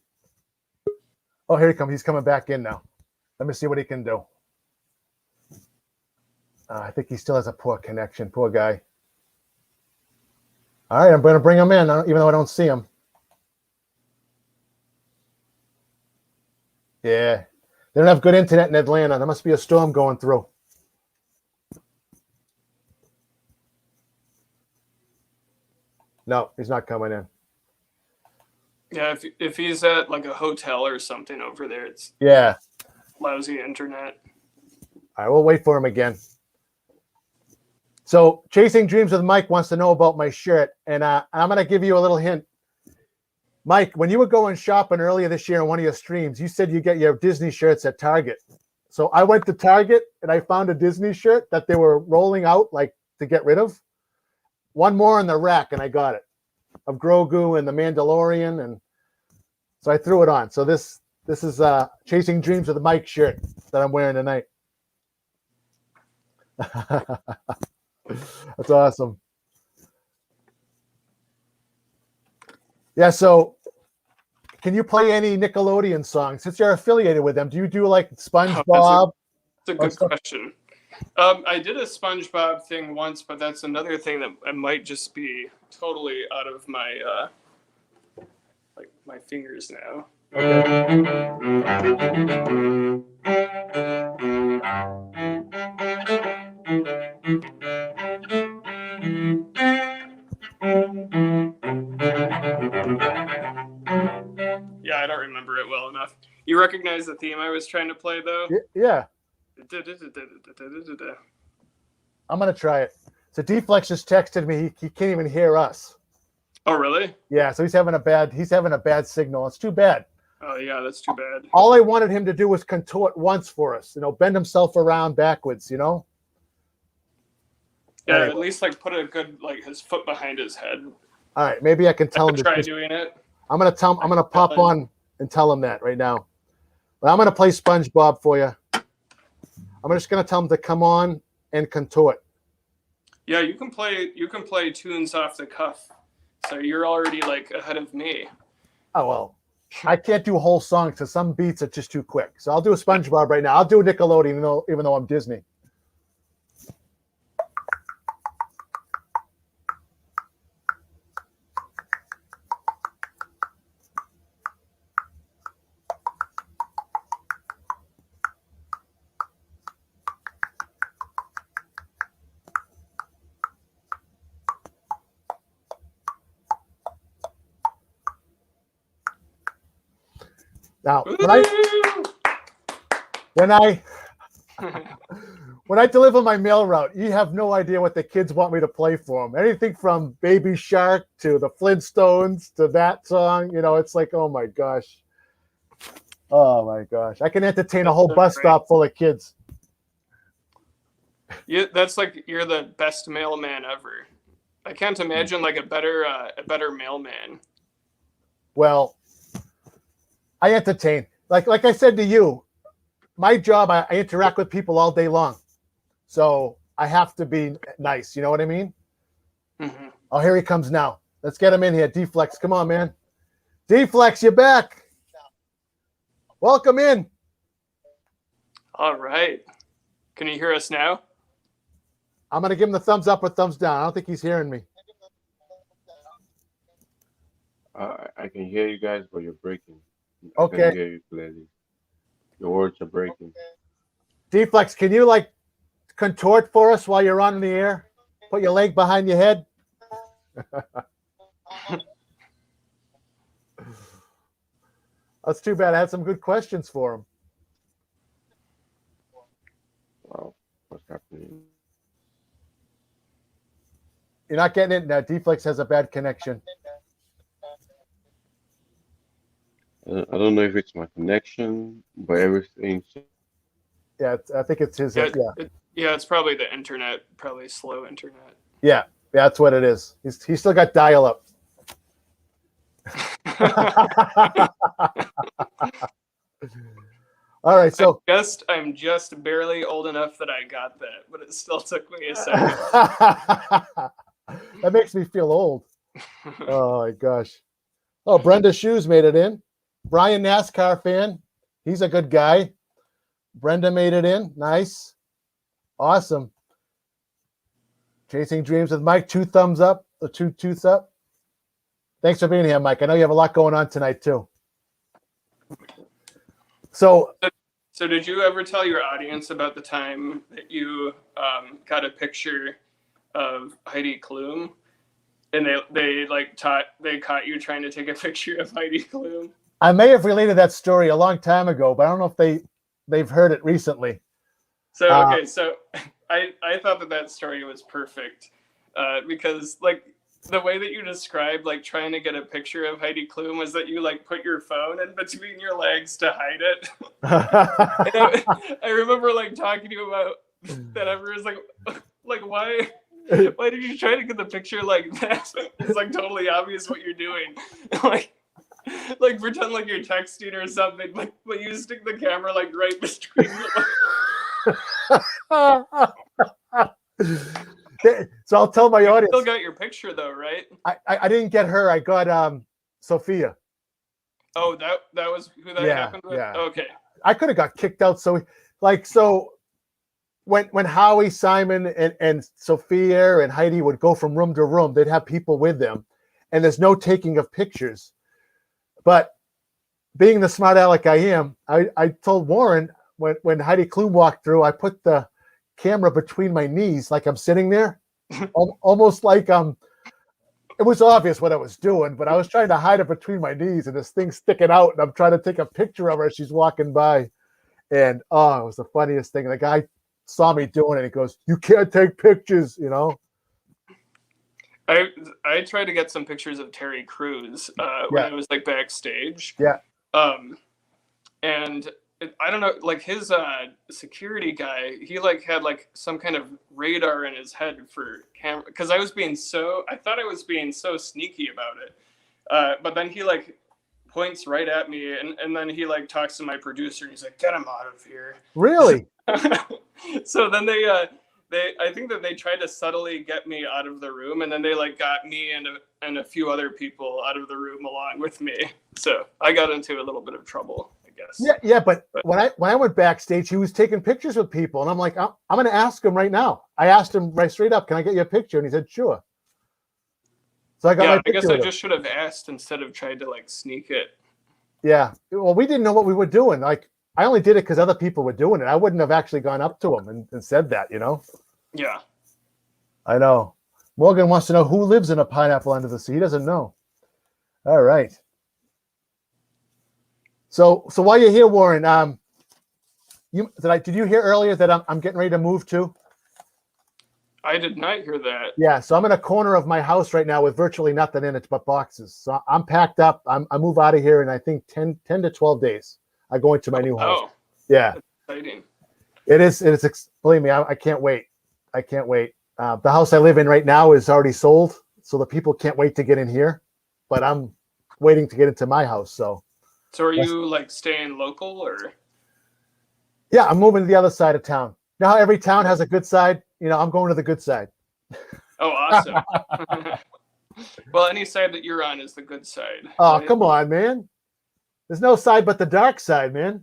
here he comes. He's coming back in now. Let me see what he can do. I think he still has a poor connection. Poor guy. All right, I'm going to bring him in, even though I don't see him. Yeah. They don't have good internet in Atlanta. There must be a storm going through. No, he's not coming in. Yeah, if he's at like a hotel or something over there, it's lousy internet. All right, we'll wait for him again. So, Chasing Dreams with Mike wants to know about my shirt, and I'm going to give you a little hint. Mike, when you were going shopping earlier this year on one of your streams, you said you get your Disney shirts at Target. So I went to Target and I found a Disney shirt that they were rolling out like to get rid of. One more in the rack and I got it, of Grogu and the Mandalorian, and so I threw it on. So this is Chasing Dreams with Mike shirt that I'm wearing tonight. That's awesome. Yeah, so can you play any Nickelodeon songs? Since you're affiliated with them, do you do like SpongeBob? That's a good question. I did a SpongeBob thing once, but that's another thing that I might just be totally out of my my fingers now. Yeah, I don't remember it well enough. You recognize the theme I was trying to play, though? Yeah. I'm going to try it. So D-Flex just texted me. He can't even hear us. Oh, really? Yeah, so he's having a bad signal. It's too bad. Oh, yeah, that's too bad. All I wanted him to do was contort once for us, bend himself around backwards, Yeah, Anyway. At least like put a good his foot behind his head. All right, maybe I can tell him to try doing it. I'm gonna pop on and tell him that right now. But I'm gonna play SpongeBob for you. I'm just gonna tell him to come on and contort. Yeah, you can play tunes off the cuff, so you're already like ahead of me. Oh well, I can't do whole songs because some beats are just too quick. So I'll do a SpongeBob right now. I'll do a Nickelodeon, even though I'm Disney. Now, when I deliver my mail route, you have no idea what the kids want me to play for them. Anything from Baby Shark to the Flintstones to that song, it's like, oh my gosh. Oh my gosh. I can entertain a whole bus stop full of kids. That's like you're the best mailman ever. I can't imagine like a better mailman. Well, I entertain. Like I said to you, my job, I interact with people all day long. So I have to be nice. You know what I mean? Mm-hmm. Oh, here he comes now. Let's get him in here. D-Flex, come on, man. D-Flex, you're back. Welcome in. All right. Can you hear us now? I'm going to give him the thumbs up or thumbs down. I don't think he's hearing me. I can hear you guys, but you're breaking. Okay. I can hear you clearly. Your words are breaking. D-Flex, can you contort for us while you're on the air? Put your leg behind your head. That's too bad. I had some good questions for him. Wow, what's happening? You're not getting it now. D-Flex has a bad connection. I don't know if it's my connection, but everything. Yeah, I think it's his. It's probably the internet, probably slow internet. Yeah, that's what it is. He's still got dial-up. All right, so I'm just barely old enough that I got that, but it still took me a second. That makes me feel old. Oh my gosh. Oh, Brenda Shoes made it in. Brian, NASCAR fan. He's a good guy. Brenda made it in. Nice. Awesome. Chasing Dreams with Mike. 2 thumbs up. The two up. Thanks for being here, Mike. I know you have a lot going on tonight, too. So did you ever tell your audience about the time that you got a picture of Heidi Klum, and they caught you trying to take a picture of Heidi Klum? I may have related that story a long time ago, but I don't know if they've heard it recently. So I thought that story was perfect because the way that you described trying to get a picture of Heidi Klum was that you put your phone in between your legs to hide it. I remember talking to you about that. Everyone's why did you try to get the picture like that? It's totally obvious what you're doing. Pretend you're texting or something, but you stick the camera right between your So I'll tell my audience. Still got your picture though, right? I didn't get her. I got Sophia. Oh, that was who that happened with? Yeah. Okay. I could have got kicked out. So when Howie, Simon, and Sophia and Heidi would go from room to room, they'd have people with them, and there's no taking of pictures. But being the smart aleck I am, I told Warren when Heidi Klum walked through, I put the camera between my knees like I'm sitting there, almost like it was obvious what I was doing, but I was trying to hide it between my knees, and this thing's sticking out, and I'm trying to take a picture of her as she's walking by. And it was the funniest thing. The guy saw me doing it. He goes, "You can't take pictures," I tried to get some pictures of Terry Crews when I was backstage. Yeah. And I don't know, his security guy, he had some kind of radar in his head for camera, because I thought I was being so sneaky about it. But then he points right at me, and then he talks to my producer, and he's like, "Get him out of here." Really? So then I think that they tried to subtly get me out of the room, and then they like got me and a few other people out of the room along with me. So I got into a little bit of trouble, I guess. Yeah. But when I went backstage, he was taking pictures with people, and I'm like, I'm going to ask him right now. I asked him right straight up, "Can I get you a picture?" And he said, "Sure." So I got my picture. I guess I just should have asked instead of tried to like sneak it. Yeah. Well, we didn't know what we were doing. Like, I only did it because other people were doing it. I wouldn't have actually gone up to him and said that, you know? Yeah. I know. Morgan wants to know who lives in a pineapple under the sea. He doesn't know. All right. So while you're here, Warren, did you hear earlier that I'm getting ready to move too? I did not hear that. Yeah, so I'm in a corner of my house right now with virtually nothing in it but boxes. So I'm packed up. I move out of here in I think 10 to 12 days. I go into my new house. Oh, yeah. that's exciting. It is. Believe me, I can't wait. I can't wait. The house I live in right now is already sold, so the people can't wait to get in here. But I'm waiting to get into my house. So are you like staying local or? Yeah, I'm moving to the other side of town. You know how every town has a good side? You know, I'm going to the good side. Oh, awesome. Well, any side that you're on is the good side. Oh, right? come on, man. There's no side but the dark side, man.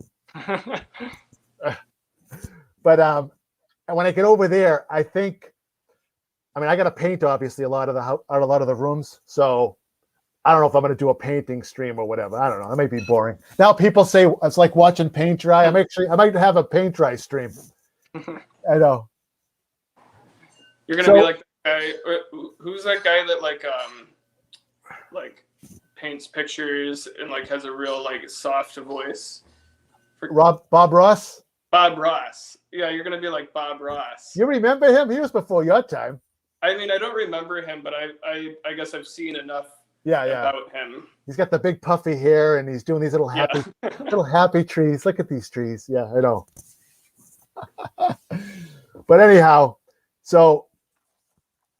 But when I get over there, I got to paint obviously a lot of the rooms. So I don't know if I'm going to do a painting stream or whatever. I don't know. It might be boring. Now people say it's like watching paint dry. I might have a paint dry stream. I know. You're gonna be like that guy. Who's that guy that like paints pictures and like has a real like soft voice? Bob Ross. Bob Ross. Yeah, you're gonna be like Bob Ross. You remember him? He was before your time. I mean, I don't remember him, but I guess I've seen enough. Yeah. About him. He's got the big puffy hair and he's doing these little happy trees. Look at these trees. Yeah, I know. But anyhow, so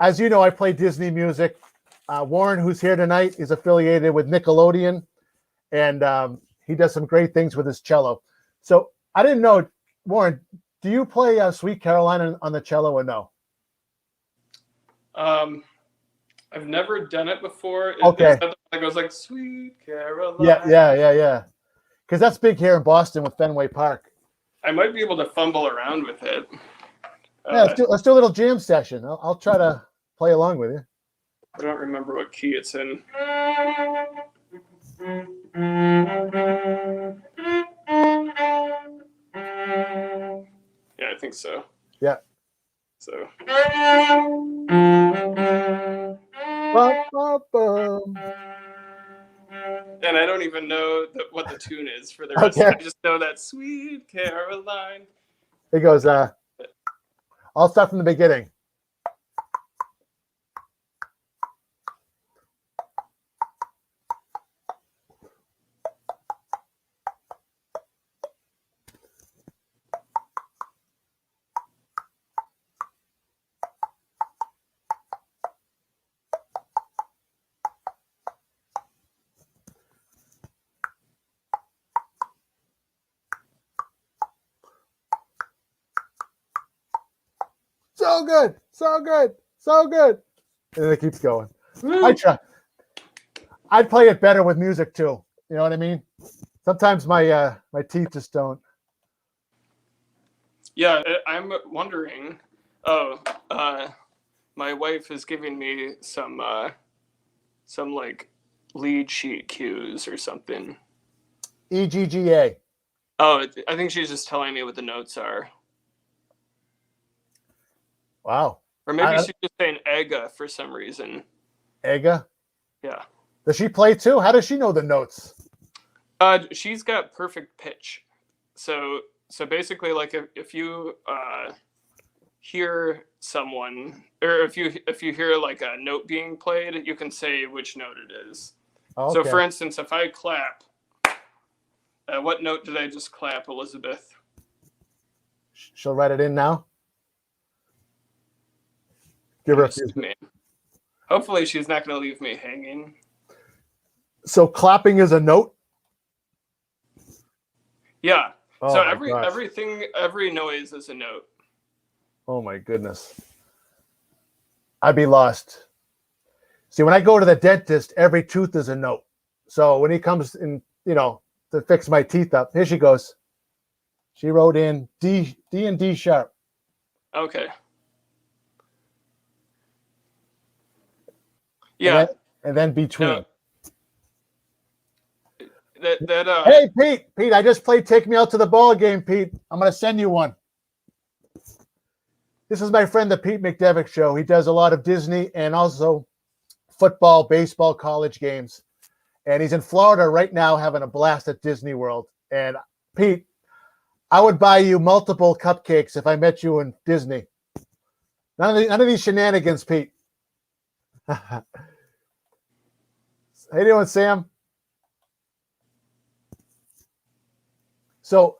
as you know, I play Disney music. Warren, who's here tonight, is affiliated with Nickelodeon, and he does some great things with his cello. So I didn't know, Warren, do you play Sweet Caroline on the cello or no? I've never done it before. Okay. It goes like Sweet Caroline. Yeah. Because that's big here in Boston with Fenway Park. I might be able to fumble around with it. Yeah, let's do a little jam session. I'll try to play along with you. I don't remember what key it's in. Yeah, I think so. Yeah. So. And I don't even know what the tune is for the rest. Okay. I just know that Sweet Caroline. It goes, I'll start from the beginning. So good. And then it keeps going. I'd play it better with music too. You know what I mean? Sometimes my teeth just don't. Yeah, I'm wondering. Oh, my wife is giving me some like lead sheet cues or something. EGGA. Oh, I think she's just telling me what the notes are. Wow. Or maybe she's just saying EGA for some reason. EGA? Yeah. Does she play too? How does she know the notes? She's got perfect pitch. So basically, like if you hear someone, or if you hear like a note being played, you can say which note it is. Okay. So for instance, if I clap, what note did I just clap, Elizabeth? She'll write it in now. Give her a few. Hopefully she's not going to leave me hanging. So clapping is a note? Yeah. So every noise is a note. Oh my goodness. I'd be lost. See, when I go to the dentist, every tooth is a note. So when he comes in, to fix my teeth up, here she goes. She wrote in D and D sharp. Okay. Yeah. And then between. Hey, Pete, I just played Take Me Out to the Ball game, Pete. I'm going to send you one. This is my friend, the Pete McDevitt Show. He does a lot of Disney and also football, baseball, college games. And he's in Florida right now having a blast at Disney World. And Pete, I would buy you multiple cupcakes if I met you in Disney. None of these shenanigans, Pete. How you doing, Sam? So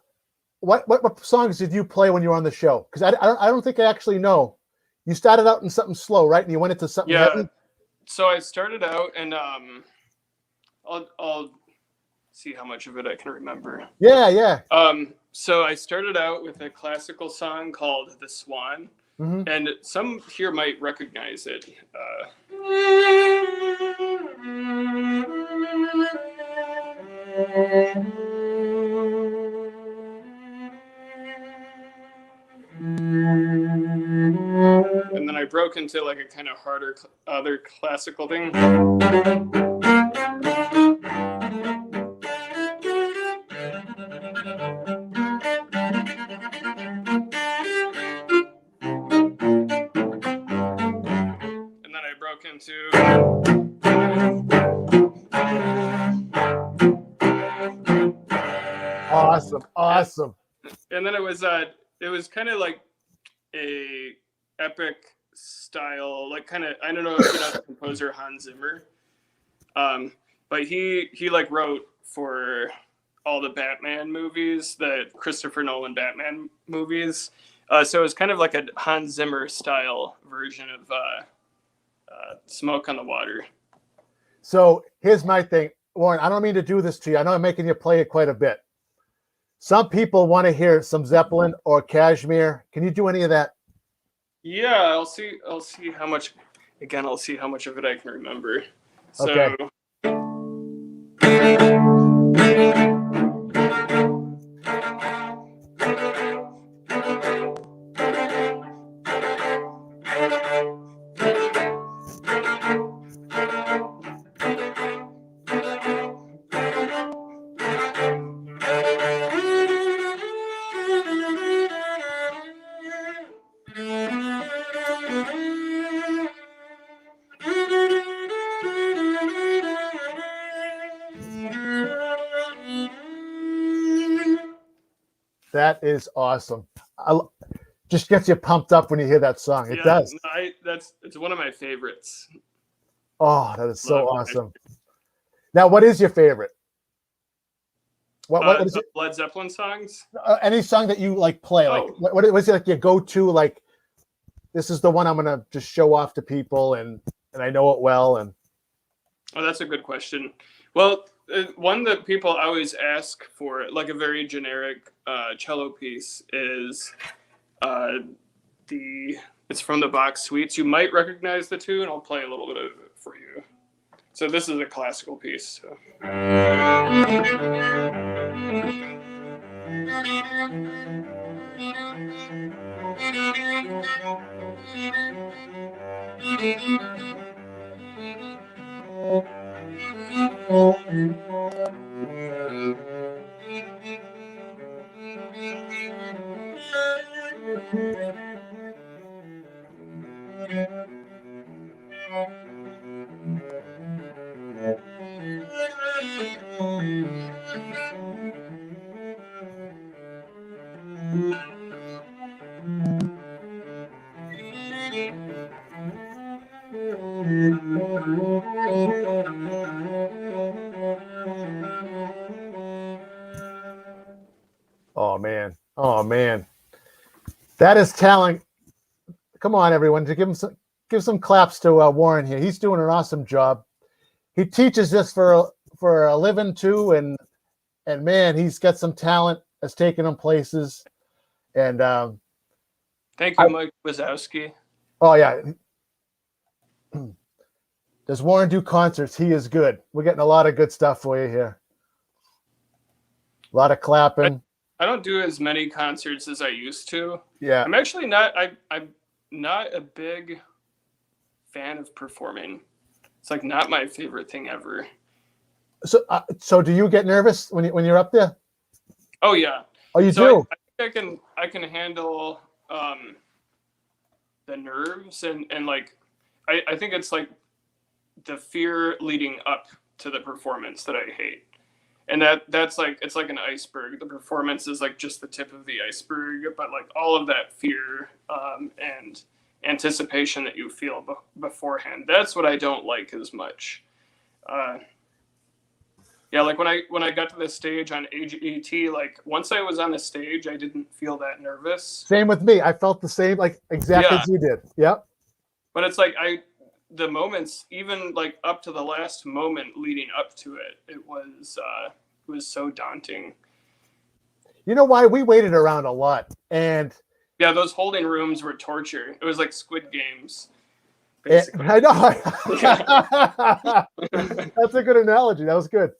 what songs did you play when you were on the show? Because I don't think I actually know. You started out in something slow, right? And you went into something heavy? So I started out and I'll see how much of it I can remember. Yeah. So I started out with a classical song called The Swan. Mm-hmm. And some here might recognize it. And then I broke into like a kind of harder other classical thing. Into awesome. And then it was kind of like a epic style, like kind of, I don't know if you know the composer Hans Zimmer, but he like wrote for all the Batman movies, the Christopher Nolan Batman movies, so it was kind of like a Hans Zimmer style version of Smoke on the Water. So here's my thing, Warren. I don't mean to do this to you. I know I'm making you play it quite a bit. Some people want to hear some Zeppelin or Kashmir. Can you do any of that? Yeah, I'll see how much. Again, I'll see how much of it I can remember. So. Okay. That is awesome. Just gets you pumped up when you hear that song. It does. It's one of my favorites. Oh, that is so awesome. Now, what is your favorite? What is it? Led Zeppelin songs? Any song that you like play? Like what was it like your go-to? Like this is the one I'm gonna just show off to people, and I know it well. And that's a good question. Well, one that people always ask for, like a very generic cello piece, is it's from the Bach Suites. You might recognize the tune. I'll play a little bit of it for you. So this is a classical piece. So. Oh man, that is talent. Come on, everyone, to give some claps to Warren here. He's doing an awesome job. He teaches this for a living too, and man, he's got some talent that's taking him places. And Thank you, Mike Wazowski. Oh yeah. Does Warren do concerts? He is good. We're getting a lot of good stuff for you here. A lot of clapping. I don't do as many concerts as I used to. Yeah. I'm actually not. I'm not a big fan of performing. It's like not my favorite thing ever. So do you get nervous when you're up there? Oh yeah. Oh, you So do? I think I can handle the nerves and like I think it's like the fear leading up to the performance that I hate. And that's like, it's like an iceberg. The performance is like just the tip of the iceberg, but like all of that fear and anticipation that you feel beforehand, that's what I don't like as much. Yeah, like when I got to the stage on AGT, like once I was on the stage, I didn't feel that nervous. Same with me. I felt the same, like exactly as you did. Yep. But it's like the moments, even like up to the last moment leading up to it, it was so daunting. You know why? We waited around a lot, and yeah, those holding rooms were torture. It was like Squid Games, basically. I know. That's a good analogy. That was good.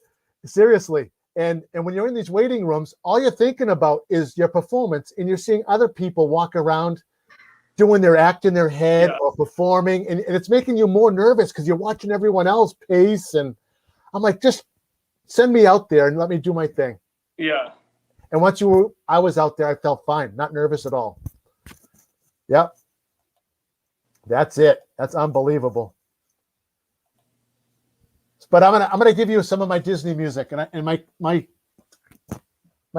Seriously. And when you're in these waiting rooms, all you're thinking about is your performance, and you're seeing other people walk around doing their act in their head or performing, and it's making you more nervous because you're watching everyone else pace. And I'm like, just send me out there and let me do my thing. Yeah. And once I was out there, I felt fine, not nervous at all. Yep. That's it. That's unbelievable. But I'm gonna give you some of my Disney music, and my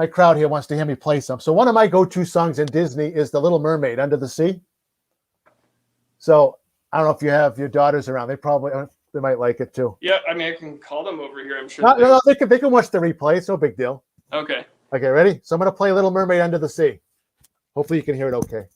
crowd here wants to hear me play some. So one of my go-to songs in Disney is The Little Mermaid, Under the Sea. So I don't know if you have your daughters around. They might like it too. Yeah, I mean, I can call them over here. I'm sure. No, they can watch the replay. It's no big deal. Okay. Okay, ready? So I'm gonna play Little Mermaid, Under the Sea. Hopefully you can hear it okay.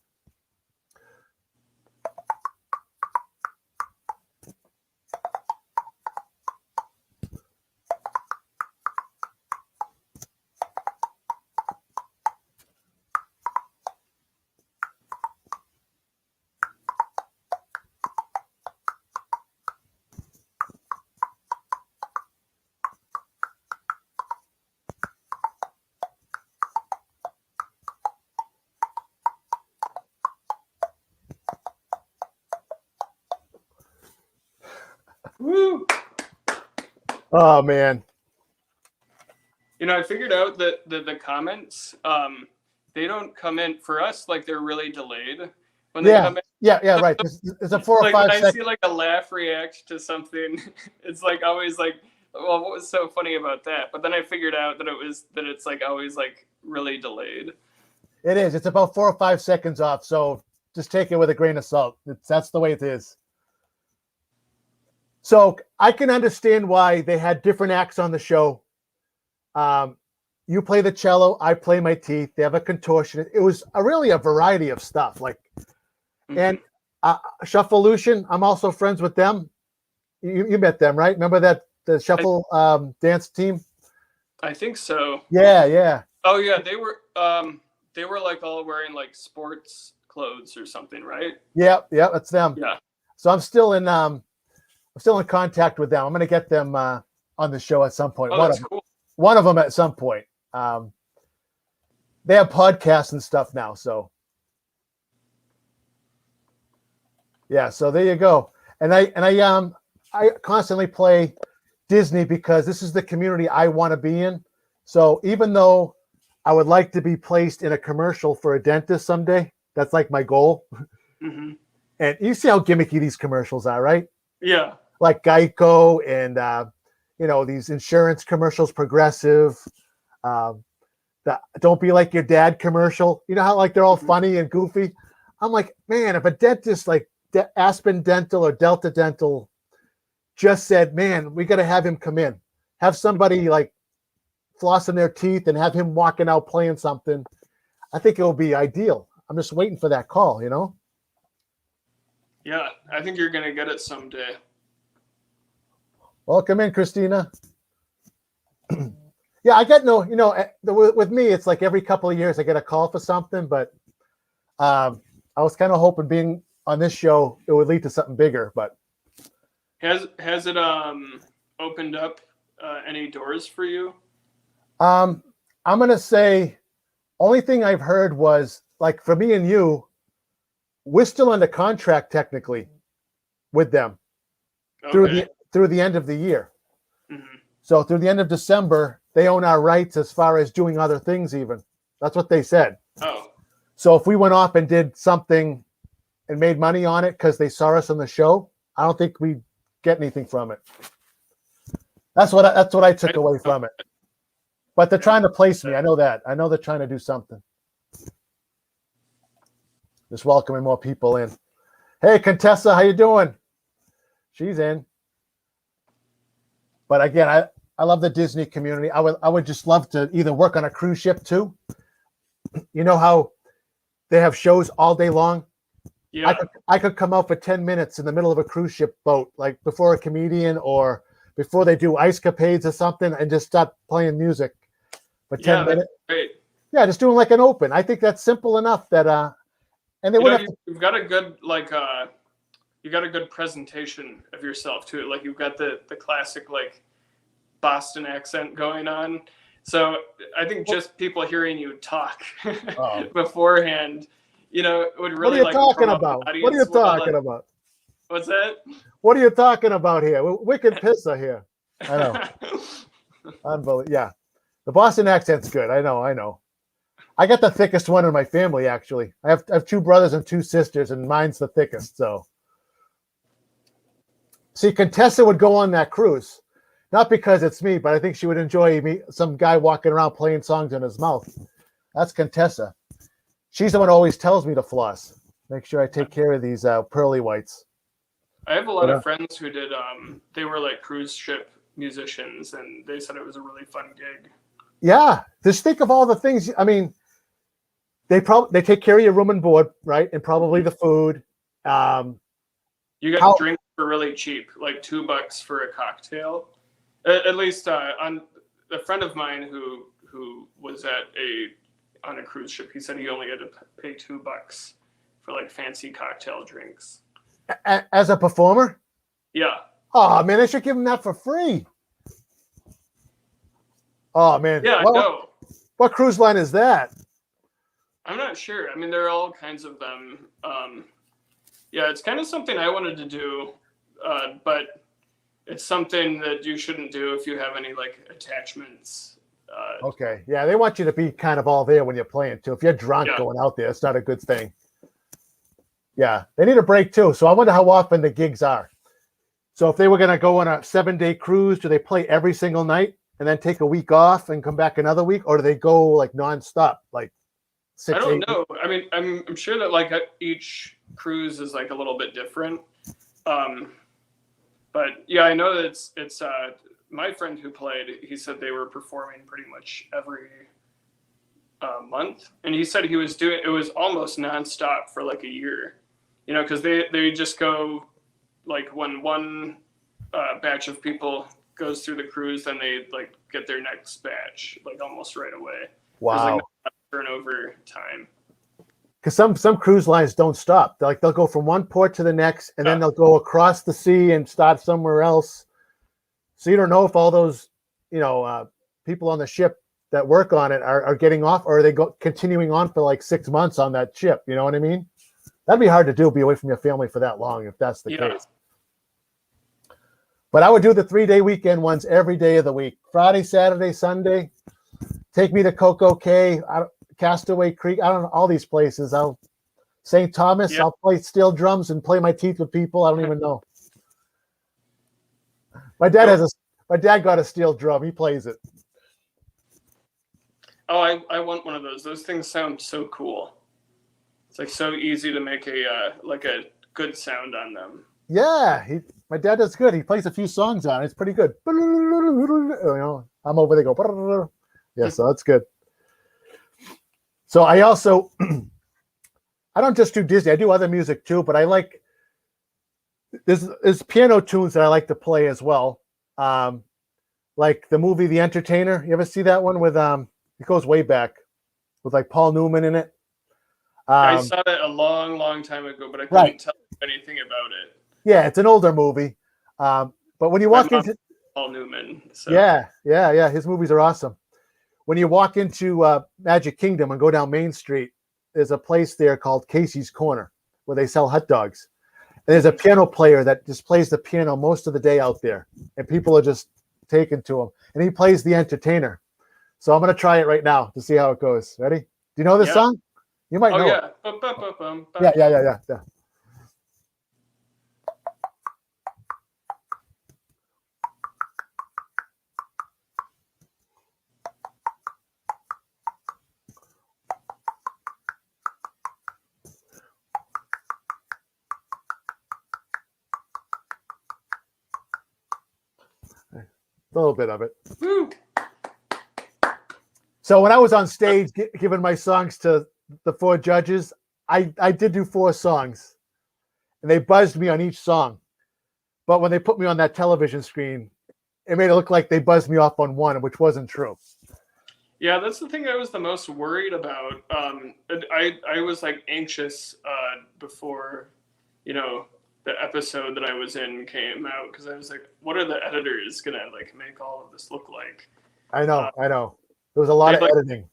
Woo! Oh man. You know, I figured out that the comments, they don't come in for us, like they're really delayed when they come in. Yeah, right. It's a 4 or 5 when second. I see like a laugh react to something, it's like always like, well, what was so funny about that? But then I figured out that it's like always like really delayed. It is. It's about 4 or 5 seconds off. So just take it with a grain of salt. That's the way it is. So I can understand why they had different acts on the show. You play the cello, I play my teeth. They have a contortionist. It was really a variety of stuff. Like, and Shufflelution, I'm also friends with them. You met them, right? Remember the shuffle dance team? I think so. Yeah. Oh yeah, they were like all wearing like sports clothes or something, right? Yeah, that's them. Yeah. So I'm still in contact with them. I'm gonna get them on the show at some point. Oh, that's cool. One of them at some point. They have podcasts and stuff now, so yeah. So there you go. And I constantly play Disney because this is the community I want to be in. So even though I would like to be placed in a commercial for a dentist someday, that's like my goal. Mm-hmm. And you see how gimmicky these commercials are, right? Yeah. Like Geico and these insurance commercials, Progressive, the Don't Be Like Your Dad commercial. You know how like they're all funny and goofy? I'm like, man, if a dentist like Aspen Dental or Delta Dental just said, man, we got to have him come in, have somebody like flossing their teeth and have him walking out playing something, I think it will be ideal. I'm just waiting for that call, Yeah, I think you're going to get it someday. Welcome in, Christina. Yeah, I get with me, it's like every couple of years I get a call for something, but I was kind of hoping being on this show, it would lead to something bigger, but. Has it opened up any doors for you? I'm going to say only thing I've heard was like for me and you, we're still under contract technically with them through the end of the year. Mm-hmm. So through the end of December, they own our rights as far as doing other things even. That's what they said. Oh. So if we went off and did something and made money on it because they saw us on the show, I don't think we'd get anything from it. That's what I took away from it. But they're trying to place me. I know that. I know they're trying to do something. Just welcoming more people in. Hey, Contessa, how you doing? She's in. But again, I love the Disney community. I would just love to either work on a cruise ship too. You know how they have shows all day long? Yeah. I could come out for 10 minutes in the middle of a cruise ship boat, like before a comedian or before they do ice capades or something, and just start playing music for 10 minutes. Great. Yeah, just doing like an open. I think that's simple enough that and they wouldn't have to. You've got a good you got a good presentation of yourself too. Like you've got the classic like Boston accent going on. So I think just people hearing you talk beforehand, would really What are you talking about? What are you talking about? What's that? What are you talking about here? Wicked pisser here. I know. Unbelievable. Yeah. The Boston accent's good. I know. I got the thickest one in my family, actually. I have 2 brothers and 2 sisters, and mine's the thickest. So, see, Contessa would go on that cruise, not because it's me, but I think she would enjoy some guy walking around playing songs in his mouth. That's Contessa. She's the one who always tells me to floss. Make sure I take care of these pearly whites. I have a lot of friends who did. They were like cruise ship musicians, and they said it was a really fun gig. Yeah, just think of all the things. I mean, they take care of your room and board, right, and probably the food. You got drinks for really cheap, like $2 for a cocktail. At least on a friend of mine who was on a cruise ship, he said he only had to pay $2 for like fancy cocktail drinks. As a performer? Yeah. Oh man, they should give him that for free. Oh man. Yeah, I know. What cruise line is that? I'm not sure. I mean, there are all kinds of them. Yeah, it's kind of something I wanted to do, but it's something that you shouldn't do if you have any like attachments. Okay. Yeah, they want you to be kind of all there when you're playing too. If you're drunk going out there, it's not a good thing. Yeah, they need a break too. So I wonder how often the gigs are. So if they were going to go on a 7-day cruise, do they play every single night and then take a week off and come back another week, or do they go like nonstop, like 6? I don't know. I mean, I'm sure that like each cruise is like a little bit different. But yeah, I know that it's my friend who played. He said they were performing pretty much every month, and he said he was doing it was almost nonstop for like a year. Because they just go like when one batch of people goes through the cruise, then they like get their next batch like almost right away. Wow. There's like no turnover time. Because some cruise lines don't stop. They'll go from one port to the next, and then they'll go across the sea and start somewhere else. So you don't know if all those people on the ship that work on it are getting off, or are they continuing on for like 6 months on that ship. You know what I mean? That'd be hard to do, be away from your family for that long if that's the case. But I would do the 3-day weekend ones every day of the week. Friday, Saturday, Sunday. Take me to Coco Cay, Castaway Creek. I don't know, all these places. St. Thomas, I'll play steel drums and play my teeth with people. I don't even know. My dad got a steel drum. He plays it. Oh, I want one of those. Those things sound so cool. It's like so easy to make a good sound on them. Yeah, my dad does good. He plays a few songs on it. It's pretty good. I'm over there go. Yeah, so that's good. So I also I don't just do Disney. I do other music too, but I like there's piano tunes that I like to play as well. Like the movie The Entertainer. You ever see that one with it goes way back with like Paul Newman in it? I Um, saw it a long, long time ago, but I couldn't tell you anything about it. yeah, it's an older movie. But when you My walk mom into Paul Newman. So. yeah, his movies are awesome. When you walk into Magic Kingdom and go down Main Street, there's a place there called Casey's Corner where they sell hot dogs. And there's a piano player that just plays the piano most of the day out there, and people are just taken to him. And he plays the entertainer. So I'm going to try it right now to see how it goes. Ready? Do you know this song? You might know yeah. it. Yeah. A little bit of it. Woo. So when I was on stage giving my songs to the 4 judges, I did do 4 songs, and they buzzed me on each song. But when they put me on that television screen, it made it look like they buzzed me off on one, which wasn't true. Yeah, that's the thing I was the most worried about. I was like anxious before, the episode that I was in came out, because I was like, what are the editors gonna like make all of this look like? I know. There was a lot of editing.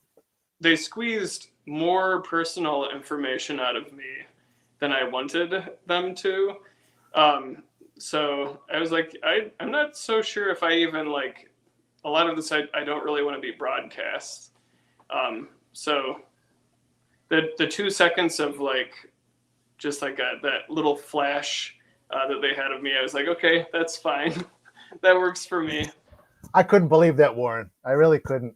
They squeezed more personal information out of me than I wanted them to. So I was like, I'm not so sure if I even like a lot of this. I don't really want to be broadcast. So the 2 seconds of like just like that little flash that they had of me, I was like, okay, that's fine. That works for me. I couldn't believe that, Warren. I really couldn't.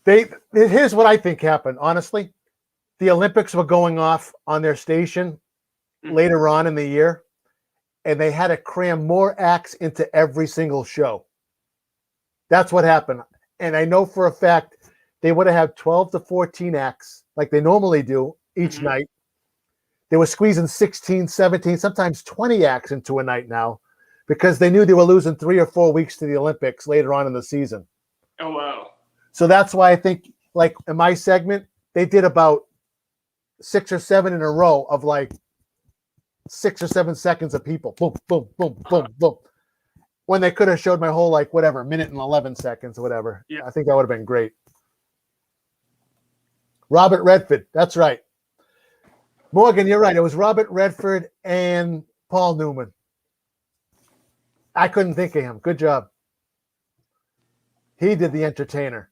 Here's what I think happened, honestly. The Olympics were going off on their station later on in the year, and they had to cram more acts into every single show. That's what happened. And I know for a fact they would have had 12 to 14 acts like they normally do each night. They were squeezing 16, 17, sometimes 20 acts into a night now because they knew they were losing 3 or 4 weeks to the Olympics later on in the season. Oh, wow. So that's why I think, like in my segment, they did about 6 or 7 in a row of like 6 or 7 seconds of people. Boom, boom, boom, boom, boom. When they could have showed my whole, like, whatever, minute and 11 seconds or whatever. Yeah. I think that would have been great. Robert Redford. That's right. Morgan, you're right. It was Robert Redford and Paul Newman. I couldn't think of him. Good job. He did the entertainer.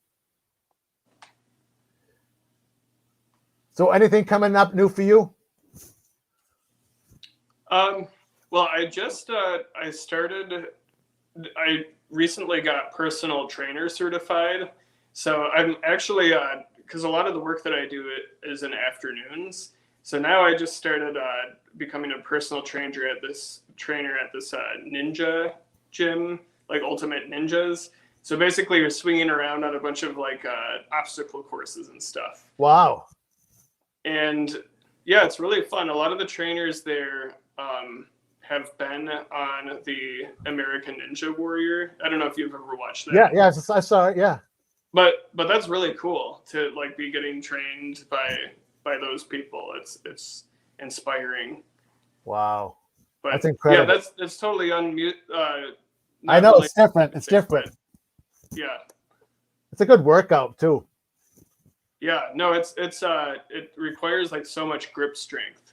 So anything coming up new for you? Well, I recently got personal trainer certified. So I'm actually, because a lot of the work that I do is in afternoons. So now I just started becoming a personal trainer at this ninja gym, like Ultimate Ninjas. So basically you're swinging around on a bunch of like obstacle courses and stuff. Wow. And yeah, it's really fun. A lot of the trainers there have been on the American Ninja Warrior. I don't know if you've ever watched that. Yeah, I saw it. Yeah. But that's really cool to like be getting trained by those people. It's inspiring. Wow. But that's incredible. Yeah, that's totally I know it's different. It's different. Yeah. It's a good workout too. Yeah, no, it requires like so much grip strength.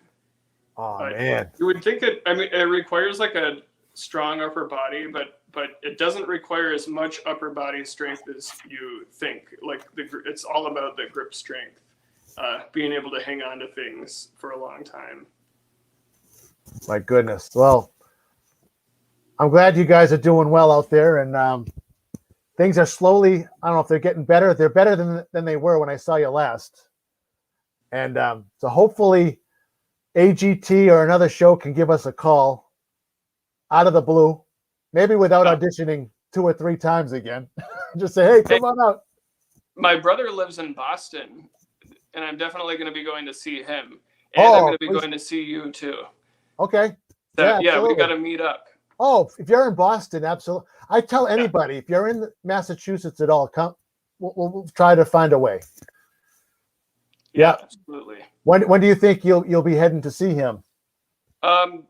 Oh man. You would think it requires like a strong upper body, but it doesn't require as much upper body strength as you think. Like it's all about the grip strength, being able to hang on to things for a long time. My goodness. Well, I'm glad you guys are doing well out there, and things are slowly, I don't know if they're getting better. They're better than they were when I saw you last. And so hopefully AGT or another show can give us a call out of the blue, maybe without auditioning 2 or 3 times again. Just say, hey, come on out. My brother lives in Boston, and I'm definitely going to be going to see him. And I'm going to be going to see you too. Okay. So, yeah, we got to meet up. Oh, if you're in Boston, absolutely. I tell anybody, if you're in Massachusetts at all, come. We'll try to find a way. Yeah. Absolutely. When do you think you'll be heading to see him? I'm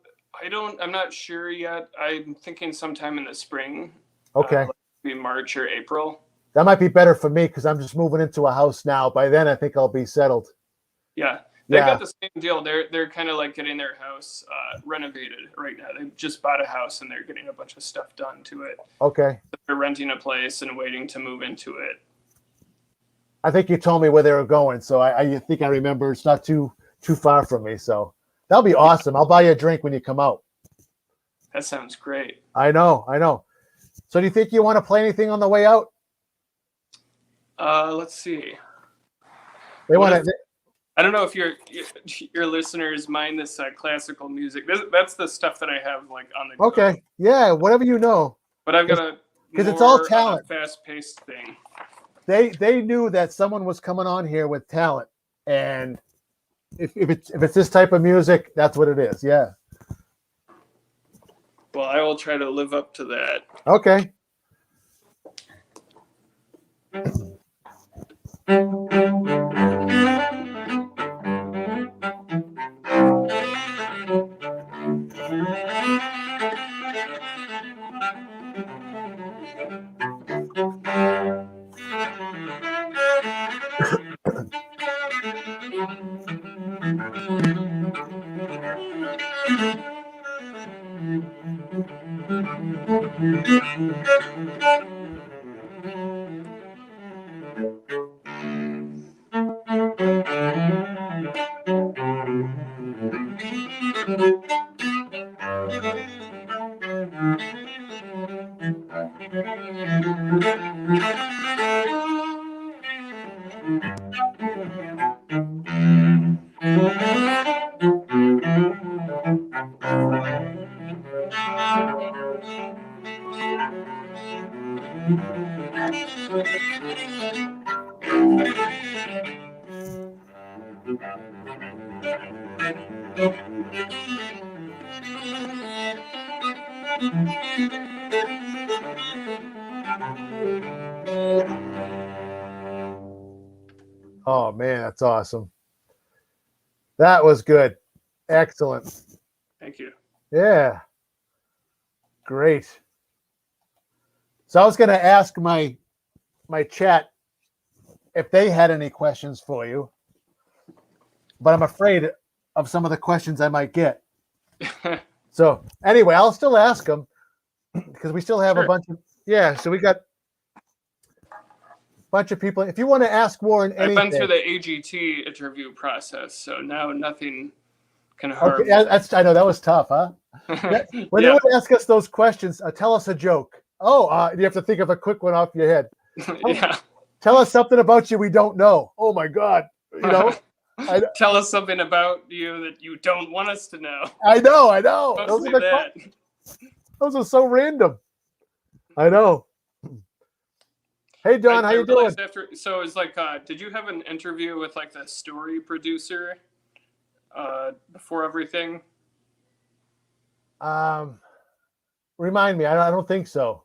not sure yet. I'm thinking sometime in the spring. Okay. Like maybe March or April. That might be better for me because I'm just moving into a house now. By then, I think I'll be settled. Yeah, they Yeah. got the same deal. They're kind of like getting their house renovated right now. They just bought a house and they're getting a bunch of stuff done to it. Okay. They're renting a place and waiting to move into it. I think you told me where they were going, so I think I remember. It's not too far from me, so that'll be awesome. I'll buy you a drink when you come out. That sounds great. I know. So do you think you want to play anything on the way out? Let's see. They want to. I don't know if your listeners mind this classical music. That's the stuff that I have like on the go. Okay. Yeah. Whatever you know. But I've got a because it's all talent. Fast-paced thing. They knew that someone was coming on here with talent, and if it's this type of music, that's what it is. Yeah. Well, I will try to live up to that. Okay. Oh man, that's awesome. That was good. Excellent. Thank you. Yeah. Great. So I was going to ask my chat if they had any questions for you, but I'm afraid of some of the questions I might get. So anyway, I'll still ask them because we still have a bunch of so we got a bunch of people. If you want to ask Warren anything, I've been through the AGT interview process, so now nothing can harm. Okay, I know that was tough, huh? When they would ask us those questions, tell us a joke. Oh, you have to think of a quick one off your head. Yeah. Tell us something about you we don't know. Oh my God, you know. Tell us something about you that you don't want us to know. I know. Those are so random. I know. Hey Don, how you doing? So it's like, did you have an interview with like the story producer before everything? Remind me. I don't think so.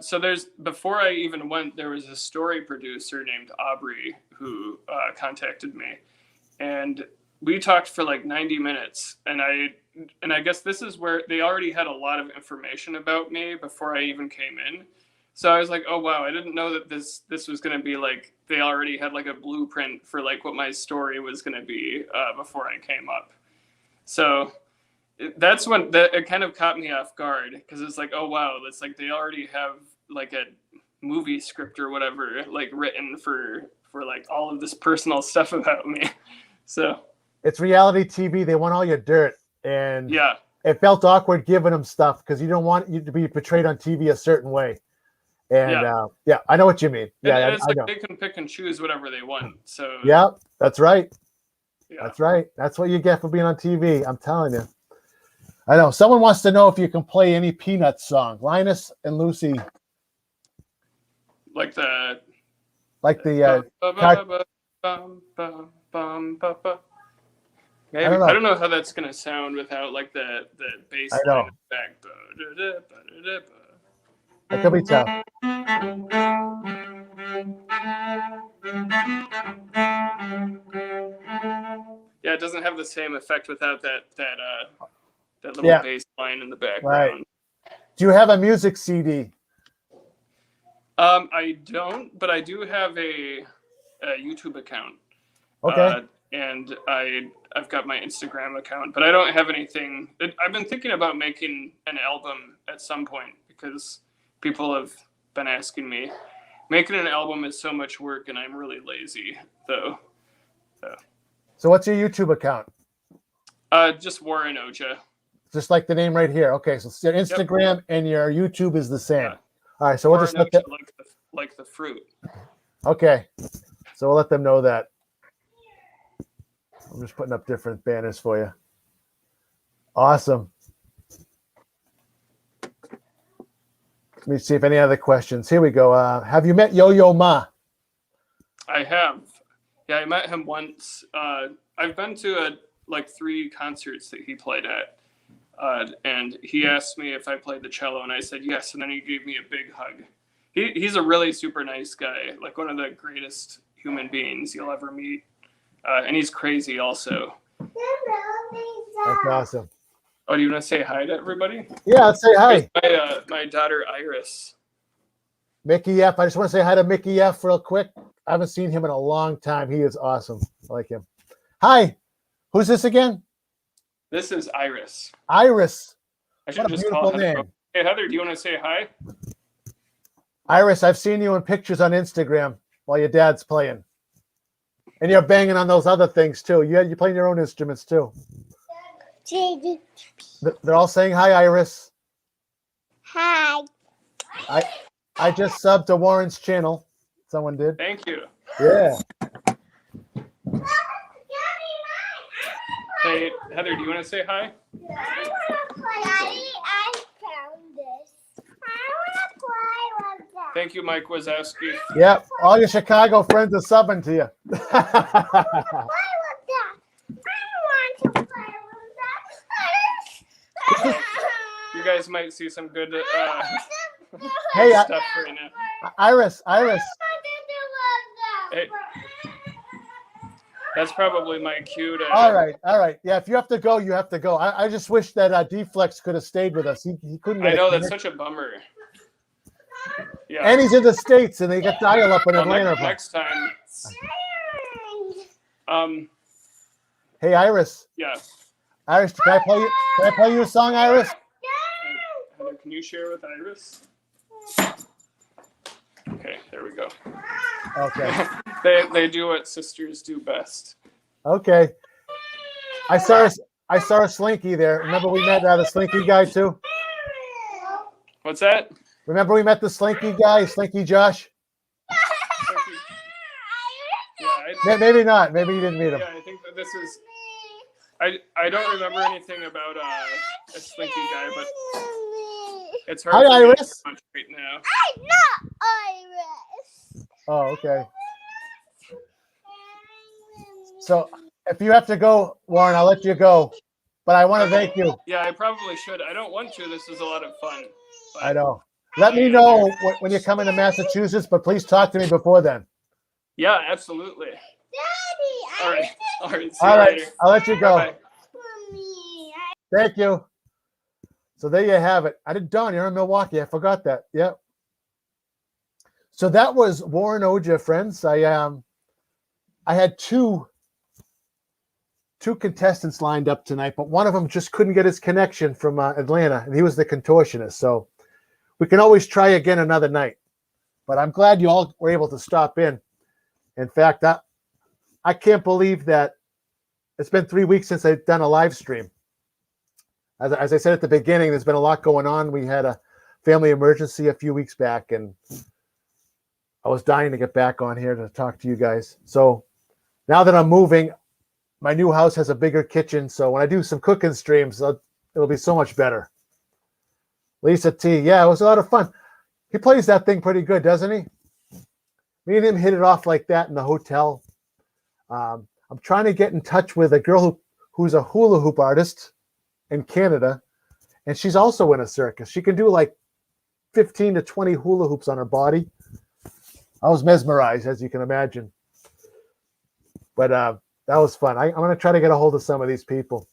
So before I even went, there was a story producer named Aubrey who contacted me, and we talked for like 90 minutes. And I guess this is where they already had a lot of information about me before I even came in. So I was like, oh wow, I didn't know that this was going to be like, they already had like a blueprint for like what my story was going to be before I came up. So that's when it kind of caught me off guard, because it's like, oh wow, that's like they already have like a movie script or whatever like written for like all of this personal stuff about me. So it's reality TV. They want all your dirt, and yeah, it felt awkward giving them stuff because you don't want you to be portrayed on TV a certain way. And I know what you mean. And it's like they can pick and choose whatever they want. So yeah, that's right. Yeah. That's right. That's what you get for being on TV. I'm telling you. I know. Someone wants to know if you can play any Peanuts song. Linus and Lucy. Like the maybe I don't know how that's gonna sound without like the bass line effect. That could be tough. Yeah, it doesn't have the same effect without that little Yeah. bass line in the background. Do you have a music CD? I don't, but I do have a YouTube account. Okay. And I've got my Instagram account, but I don't have anything. I've been thinking about making an album at some point because people have been asking me. Making an album is so much work, and I'm really lazy, though. So what's your YouTube account? Just Warren Oja. Just like the name right here. Okay, so your Instagram and your YouTube is the same. Yeah. All right, so we'll just let them... like the fruit. Okay, so we'll let them know that. I'm just putting up different banners for you. Awesome. Let me see if any other questions. Here we go. Have you met Yo-Yo Ma? I have. Yeah, I met him once. I've been to 3 concerts that he played at. And he asked me if I played the cello, and I said yes, and then he gave me a big hug. He's a really super nice guy, like one of the greatest human beings you'll ever meet. And he's crazy also. That's awesome. Oh, do you want to say hi to everybody? Yeah, let's say hi. My daughter Iris. Mickey F. I just want to say hi to Mickey F. real quick. I haven't seen him in a long time. He is awesome. I like him. Hi. Who's this again? This is Iris. Iris. I should what a just beautiful call name. Heather. Hey, Heather, do you want to say hi? Iris, I've seen you in pictures on Instagram while your dad's playing. And you're banging on those other things, too. You're playing your own instruments, too. They're all saying hi, Iris. Hi. I just subbed to Warren's channel. Someone did. Thank you. Yeah. Hey, Heather, do you want to say hi? I want to play. Daddy, I found this. I want to play with that. Thank you, Mike Wazowski. Yep. All your Chicago friends are subbing to you. Play with that. I want to play with that. You guys might see some good Hey, stuff right now. Iris. Hey, that's probably my cue to. All right. Yeah, if you have to go, you have to go. I just wish that D-Flex could have stayed with us. He couldn't. I know, that's such a bummer. Yeah. And he's in the States, and they got dial up in Atlanta. Next time. Hey, Iris. Yeah. Iris, can I play you a song, Iris? Heather, can you share with Iris? Okay, there we go. Okay. They do what sisters do best. Okay. I saw a Slinky there. Remember we met the Slinky guy too? What's that? Remember we met the Slinky guy, Slinky Josh? Yeah, Maybe not. Maybe you didn't meet him. Yeah, I think that this is. I don't remember anything about a Slinky guy, but it's hard Hi, for me Iris. to much right now. I'm not Iris. Oh, okay. So if you have to go, Warren, I'll let you go. But I want to thank you. Yeah, I probably should. I don't want to. This is a lot of fun. But I know. Let me know when you're coming to Massachusetts, but please talk to me before then. Yeah, absolutely. Daddy, All right. All right. See All you right. later. I'll let you go. Bye-bye. Mommy, Thank you. So there you have it. I did Don. You're in Milwaukee. I forgot that. Yep. So that was Warren Oja, friends. I had two contestants lined up tonight, but one of them just couldn't get his connection from Atlanta, and he was the contortionist. So we can always try again another night. But I'm glad you all were able to stop in. In fact, I can't believe that it's been 3 weeks since I've done a live stream. As I said at the beginning, there's been a lot going on. We had a family emergency a few weeks back, and I was dying to get back on here to talk to you guys. So now that I'm moving, my new house has a bigger kitchen. So when I do some cooking streams, it'll be so much better. Lisa T. Yeah, it was a lot of fun. He plays that thing pretty good, doesn't he? Me and him hit it off like that in the hotel. I'm trying to get in touch with a girl who's a hula hoop artist in Canada, and she's also in a circus. She can do like 15 to 20 hula hoops on her body. I was mesmerized, as you can imagine. But that was fun. I'm going to try to get a hold of some of these people.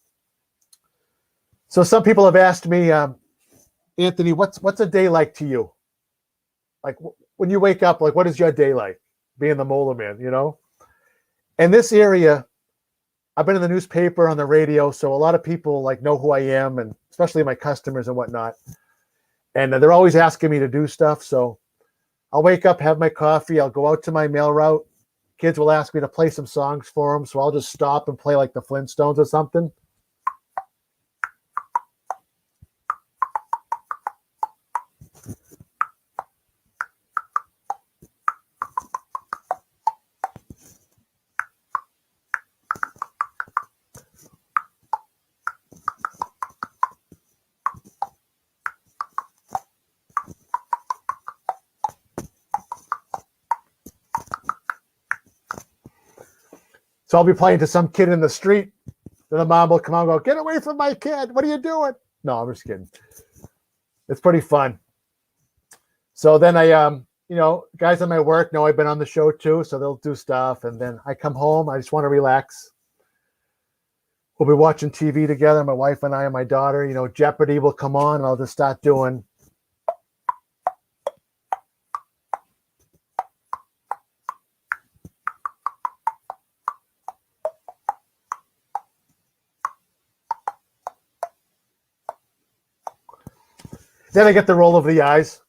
So some people have asked me, Anthony, what's a day like to you? Like when you wake up, like what is your day like? Being the Molar Man, you know? And this area, I've been in the newspaper, on the radio, so a lot of people like know who I am, and especially my customers and whatnot. And they're always asking me to do stuff. So I'll wake up, have my coffee, I'll go out to my mail route. Kids will ask me to play some songs for them, so I'll just stop and play like the Flintstones or something. So I'll be playing to some kid in the street. Then the mom will come out and go, "Get away from my kid. What are you doing?" No, I'm just kidding. It's pretty fun. So then I, guys at my work know I've been on the show too, so they'll do stuff. And then I come home. I just want to relax. We'll be watching TV together, my wife and I and my daughter. Jeopardy will come on, and I'll just start doing. Then I get the roll of the eyes.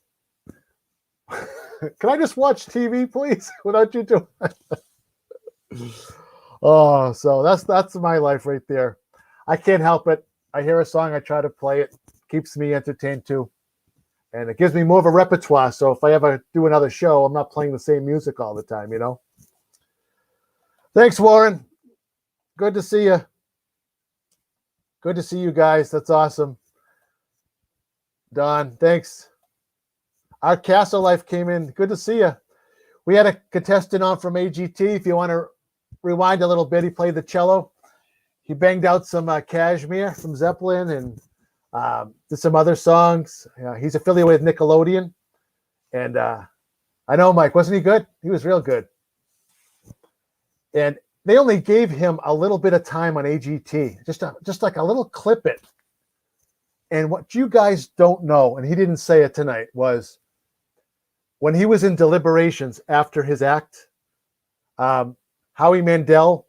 Can I just watch TV, please, without you doing it? Oh, so that's my life right there. I can't help it. I hear a song, I try to play it. Keeps me entertained too. And it gives me more of a repertoire. So if I ever do another show, I'm not playing the same music all the time, Thanks, Warren. Good to see you. Good to see you guys. That's awesome. Don, thanks. Our Castle Life came in. Good to see you. We had a contestant on from AGT. If you want to rewind a little bit, he played the cello. He banged out some Cashmere from Zeppelin and did some other songs. He's affiliated with Nickelodeon. And I know, Mike, wasn't he good? He was real good. And they only gave him a little bit of time on AGT, just like a little clip it. And what you guys don't know, and he didn't say it tonight, was when he was in deliberations after his act, Howie Mandel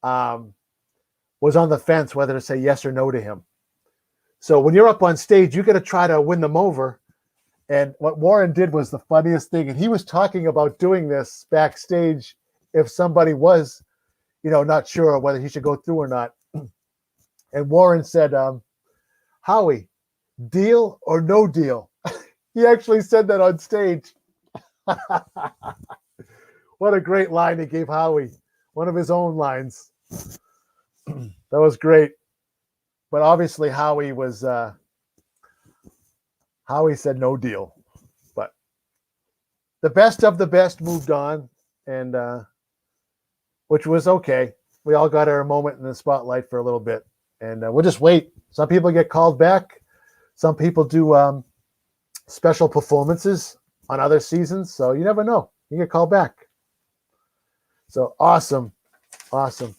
was on the fence whether to say yes or no to him. So when you're up on stage, you got to try to win them over. And what Warren did was the funniest thing. And he was talking about doing this backstage if somebody was, not sure whether he should go through or not. And Warren said, Howie, deal or no deal? He actually said that on stage. What a great line he gave Howie. One of his own lines. That was great. But obviously Howie said no deal. But the best of the best moved on, and which was okay. We all got our moment in the spotlight for a little bit. And we'll just wait. Some people get called back. Some people do special performances on other seasons. So you never know. You get called back. So awesome. Awesome.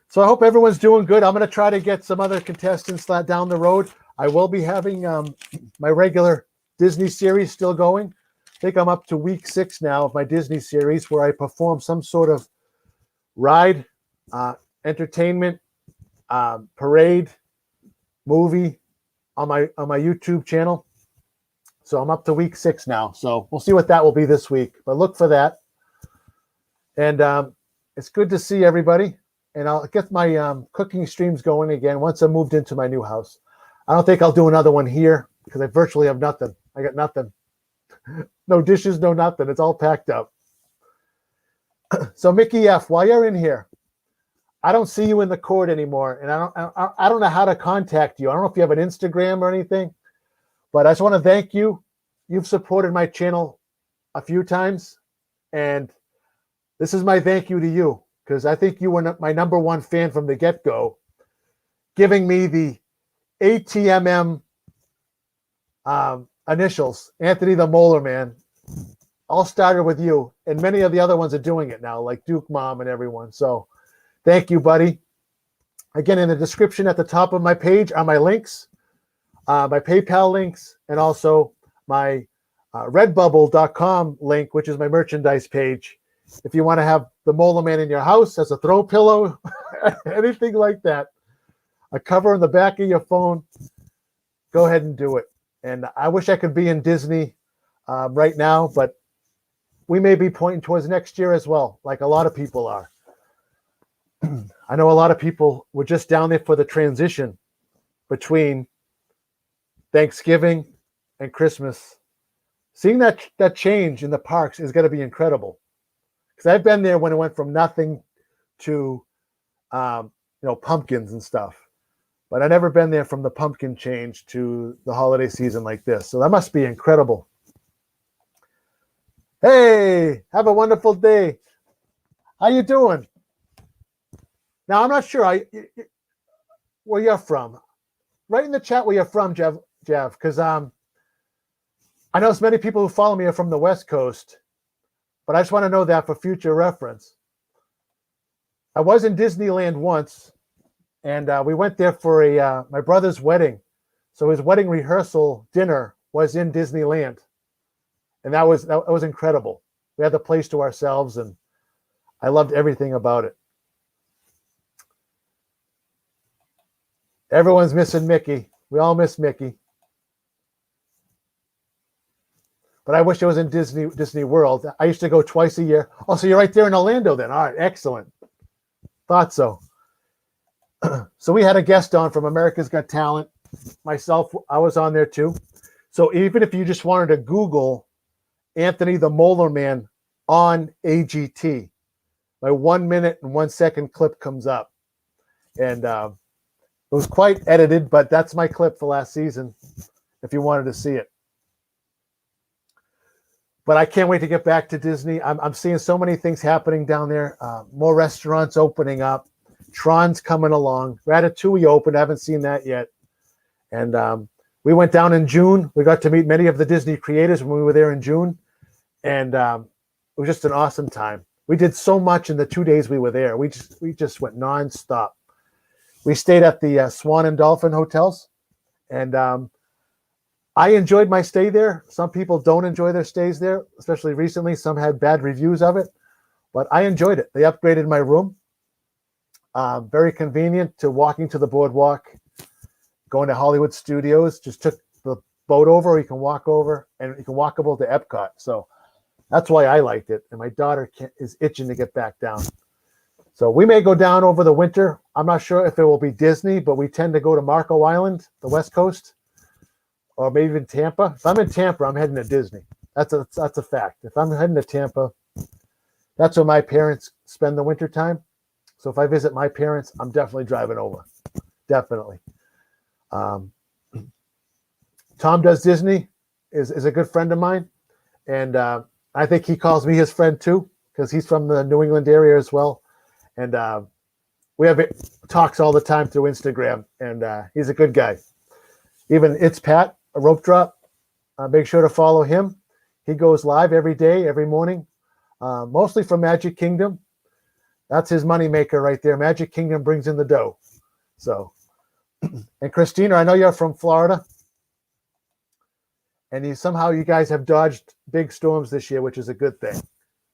So I hope everyone's doing good. I'm going to try to get some other contestants down the road. I will be having my regular Disney series still going. I think I'm up to week 6 now of my Disney series where I perform some sort of ride, entertainment, parade, movie on my YouTube channel. So I'm up to week 6 now. So we'll see what that will be this week. But look for that. And it's good to see everybody. And I'll get my cooking streams going again once I moved into my new house. I don't think I'll do another one here because I virtually have nothing. I got nothing. No dishes, no nothing. It's all packed up. So Mickey F., while you're in here, I don't see you in the court anymore, and I don't know how to contact you. I don't know if you have an Instagram or anything, but I just want to thank you. You've supported my channel a few times, and this is my thank you to you because I think you were my number one fan from the get-go, giving me the ATMM initials, Anthony the Molar Man, all started with you, and many of the other ones are doing it now, like Duke Mom and everyone. So thank you, buddy. Again, in the description at the top of my page are my links, my PayPal links, and also my redbubble.com link, which is my merchandise page. If you want to have the Molar Man in your house as a throw pillow, anything like that, a cover on the back of your phone, go ahead and do it. And I wish I could be in Disney right now, but we may be pointing towards next year as well, like a lot of people are. I know a lot of people were just down there for the transition between Thanksgiving and Christmas. Seeing that change in the parks is going to be incredible. Because I've been there when it went from nothing to, pumpkins and stuff. But I've never been there from the pumpkin change to the holiday season like this. So that must be incredible. Hey, have a wonderful day. How you doing? Now, I'm not sure where you're from. Write in the chat where you're from, Jeff, because I know as many people who follow me are from the West Coast, but I just want to know that for future reference. I was in Disneyland once, and we went there for my brother's wedding. So his wedding rehearsal dinner was in Disneyland, and that was incredible. We had the place to ourselves, and I loved everything about it. Everyone's missing Mickey. We all miss Mickey. But I wish it was in Disney World. I used to go twice a year. Oh, so you're right there in Orlando then. All right, excellent. Thought so. So we had a guest on from America's Got Talent. Myself, I was on there too. So even if you just wanted to Google Anthony the Molar Man on AGT, my 1 minute and 1 second clip comes up. And it was quite edited, but that's my clip for last season if you wanted to see it. But I can't wait to get back to Disney. I'm seeing so many things happening down there. More restaurants opening up. Tron's coming along. Ratatouille opened. I haven't seen that yet. And we went down in June. We got to meet many of the Disney creators when we were there in June. And it was just an awesome time. We did so much in the 2 days we were there. We just went nonstop. We stayed at the Swan and Dolphin hotels. And I enjoyed my stay there. Some people don't enjoy their stays there, especially recently. Some had bad reviews of it, but I enjoyed it. They upgraded my room. Very convenient to walking to the boardwalk, going to Hollywood Studios. Just took the boat over. You can walk over, and you can walkable to Epcot. So that's why I liked it. And my daughter is itching to get back down. So we may go down over the winter. I'm not sure if it will be Disney, but we tend to go to Marco Island, the West Coast, or maybe even Tampa. If I'm in Tampa, I'm heading to Disney. That's a fact. If I'm heading to Tampa, that's where my parents spend the winter time. So if I visit my parents, I'm definitely driving over. Definitely. Tom Does Disney is a good friend of mine. And I think he calls me his friend too, because he's from the New England area as well. And we have talks all the time through Instagram, and he's a good guy. Even It's Pat, a rope drop. Make sure to follow him. He goes live every day, every morning, mostly from Magic Kingdom. That's his moneymaker right there. Magic Kingdom brings in the dough. So, and Christina, I know you're from Florida, and somehow you guys have dodged big storms this year, which is a good thing.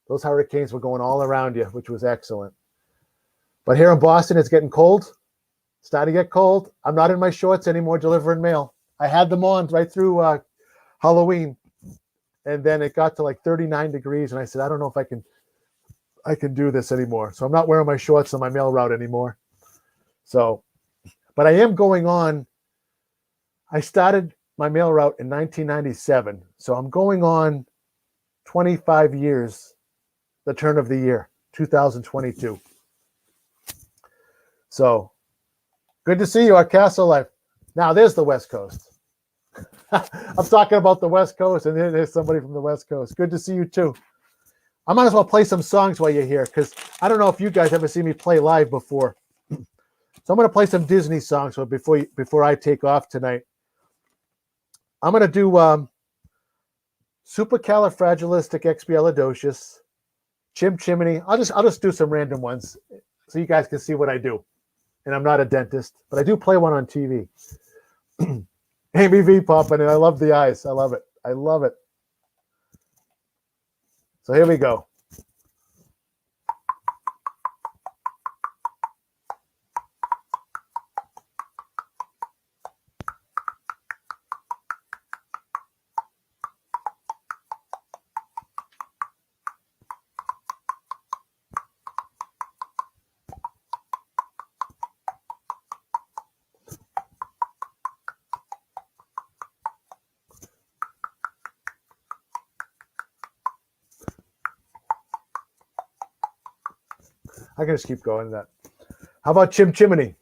Those hurricanes were going all around you, which was excellent. But here in Boston, it's getting cold. Starting to get cold. I'm not in my shorts anymore delivering mail. I had them on right through Halloween. And then it got to like 39 degrees. And I said, I don't know if I can do this anymore. So I'm not wearing my shorts on my mail route anymore. So, but I am going on. I started my mail route in 1997. So I'm going on 25 years, the turn of the year, 2022. So good to see you at Castle Life. Now there's the West Coast. I'm talking about the West Coast, and there's somebody from the West Coast. Good to see you too. I might as well play some songs while you're here, because I don't know if you guys ever seen me play live before. So I'm going to play some Disney songs before I take off tonight. I'm going to do supercalifragilisticexpialidocious, chimney. I'll just do some random ones so you guys can see what I do. And I'm not a dentist, but I do play one on TV. Amy V popping in. I love the eyes. I love it. I love it. So here we go. I can just keep going to that. How about chimney?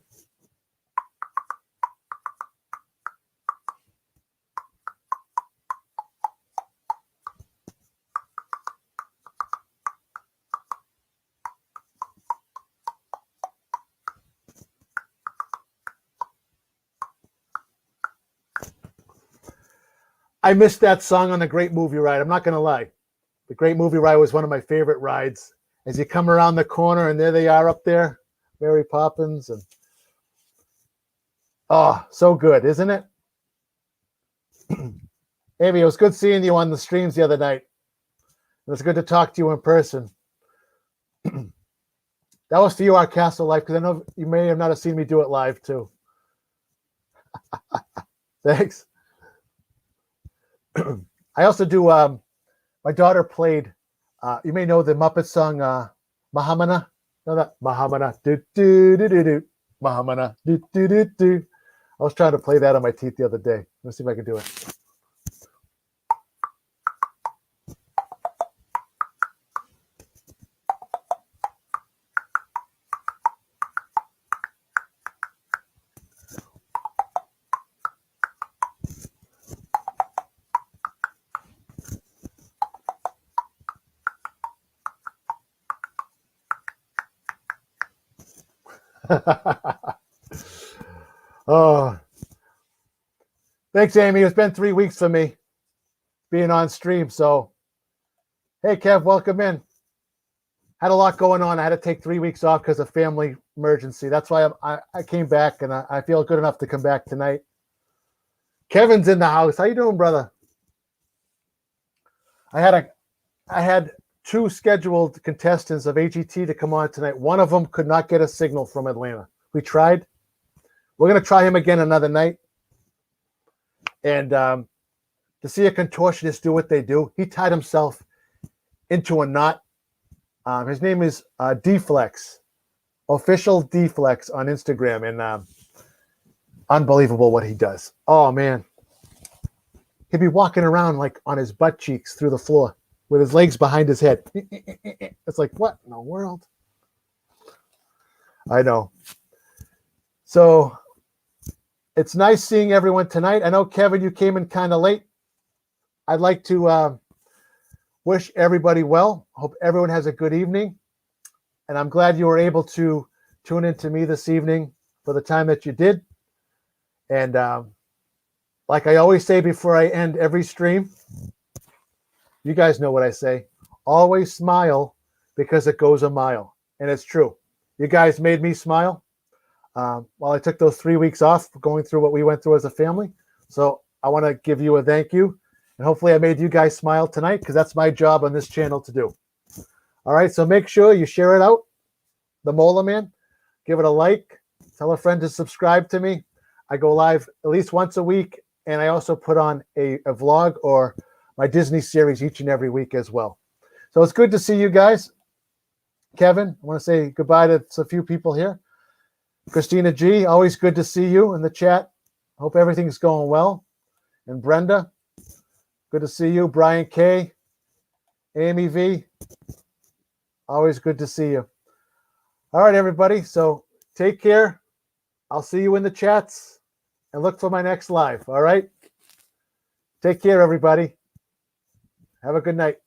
I missed that song on the Great Movie Ride. I'm not going to lie. The Great Movie Ride was one of my favorite rides. As you come around the corner and there they are up there, Mary Poppins. And oh, so good, isn't it? Amy, it was good seeing you on the streams the other night. It was good to talk to you in person. That was for you, our Castle Life, because I know you may have not seen me do it live too. Thanks. I also do, my daughter played, you may know the Muppet song, Mahamana. Know that? Mahamana, do do do do do. Mahamana, do do do do. I was trying to play that on my teeth the other day. Let's see if I can do it. Oh, thanks, Amy. It's been 3 weeks for me being on stream. So, hey, Kev, welcome in. Had a lot going on. I had to take 3 weeks off because of family emergency. That's why I came back, and I feel good enough to come back tonight. Kevin's in the house. How you doing, brother? I had 2 scheduled contestants of AGT to come on tonight. One of them could not get a signal from Atlanta. We tried. We're going to try him again another night. And to see a contortionist do what they do, he tied himself into a knot. His name is D-Flex, official D-Flex on Instagram. And unbelievable what he does. Oh, man. He'd be walking around like on his butt cheeks through the floor with his legs behind his head. It's like, what in the world? I know. So it's nice seeing everyone tonight. I know, Kevin, you came in kind of late. I'd like to wish everybody well. Hope everyone has a good evening. And I'm glad you were able to tune in to me this evening for the time that you did. And like I always say before I end every stream, you guys know what I say. Always smile because it goes a mile. And it's true. You guys made me smile while I took those 3 weeks off going through what we went through as a family. So I want to give you a thank you. And hopefully I made you guys smile tonight because that's my job on this channel to do. All right. So make sure you share it out. The Mola Man. Give it a like. Tell a friend to subscribe to me. I go live at least once a week. And I also put on a vlog or my Disney series each and every week as well. So it's good to see you guys. Kevin, I want to say goodbye to a few people here. Christina G, always good to see you in the chat. Hope everything's going well. And Brenda, good to see you. Brian K, Amy V, always good to see you. All right, everybody. So take care. I'll see you in the chats and look for my next live. All right. Take care, everybody. Have a good night.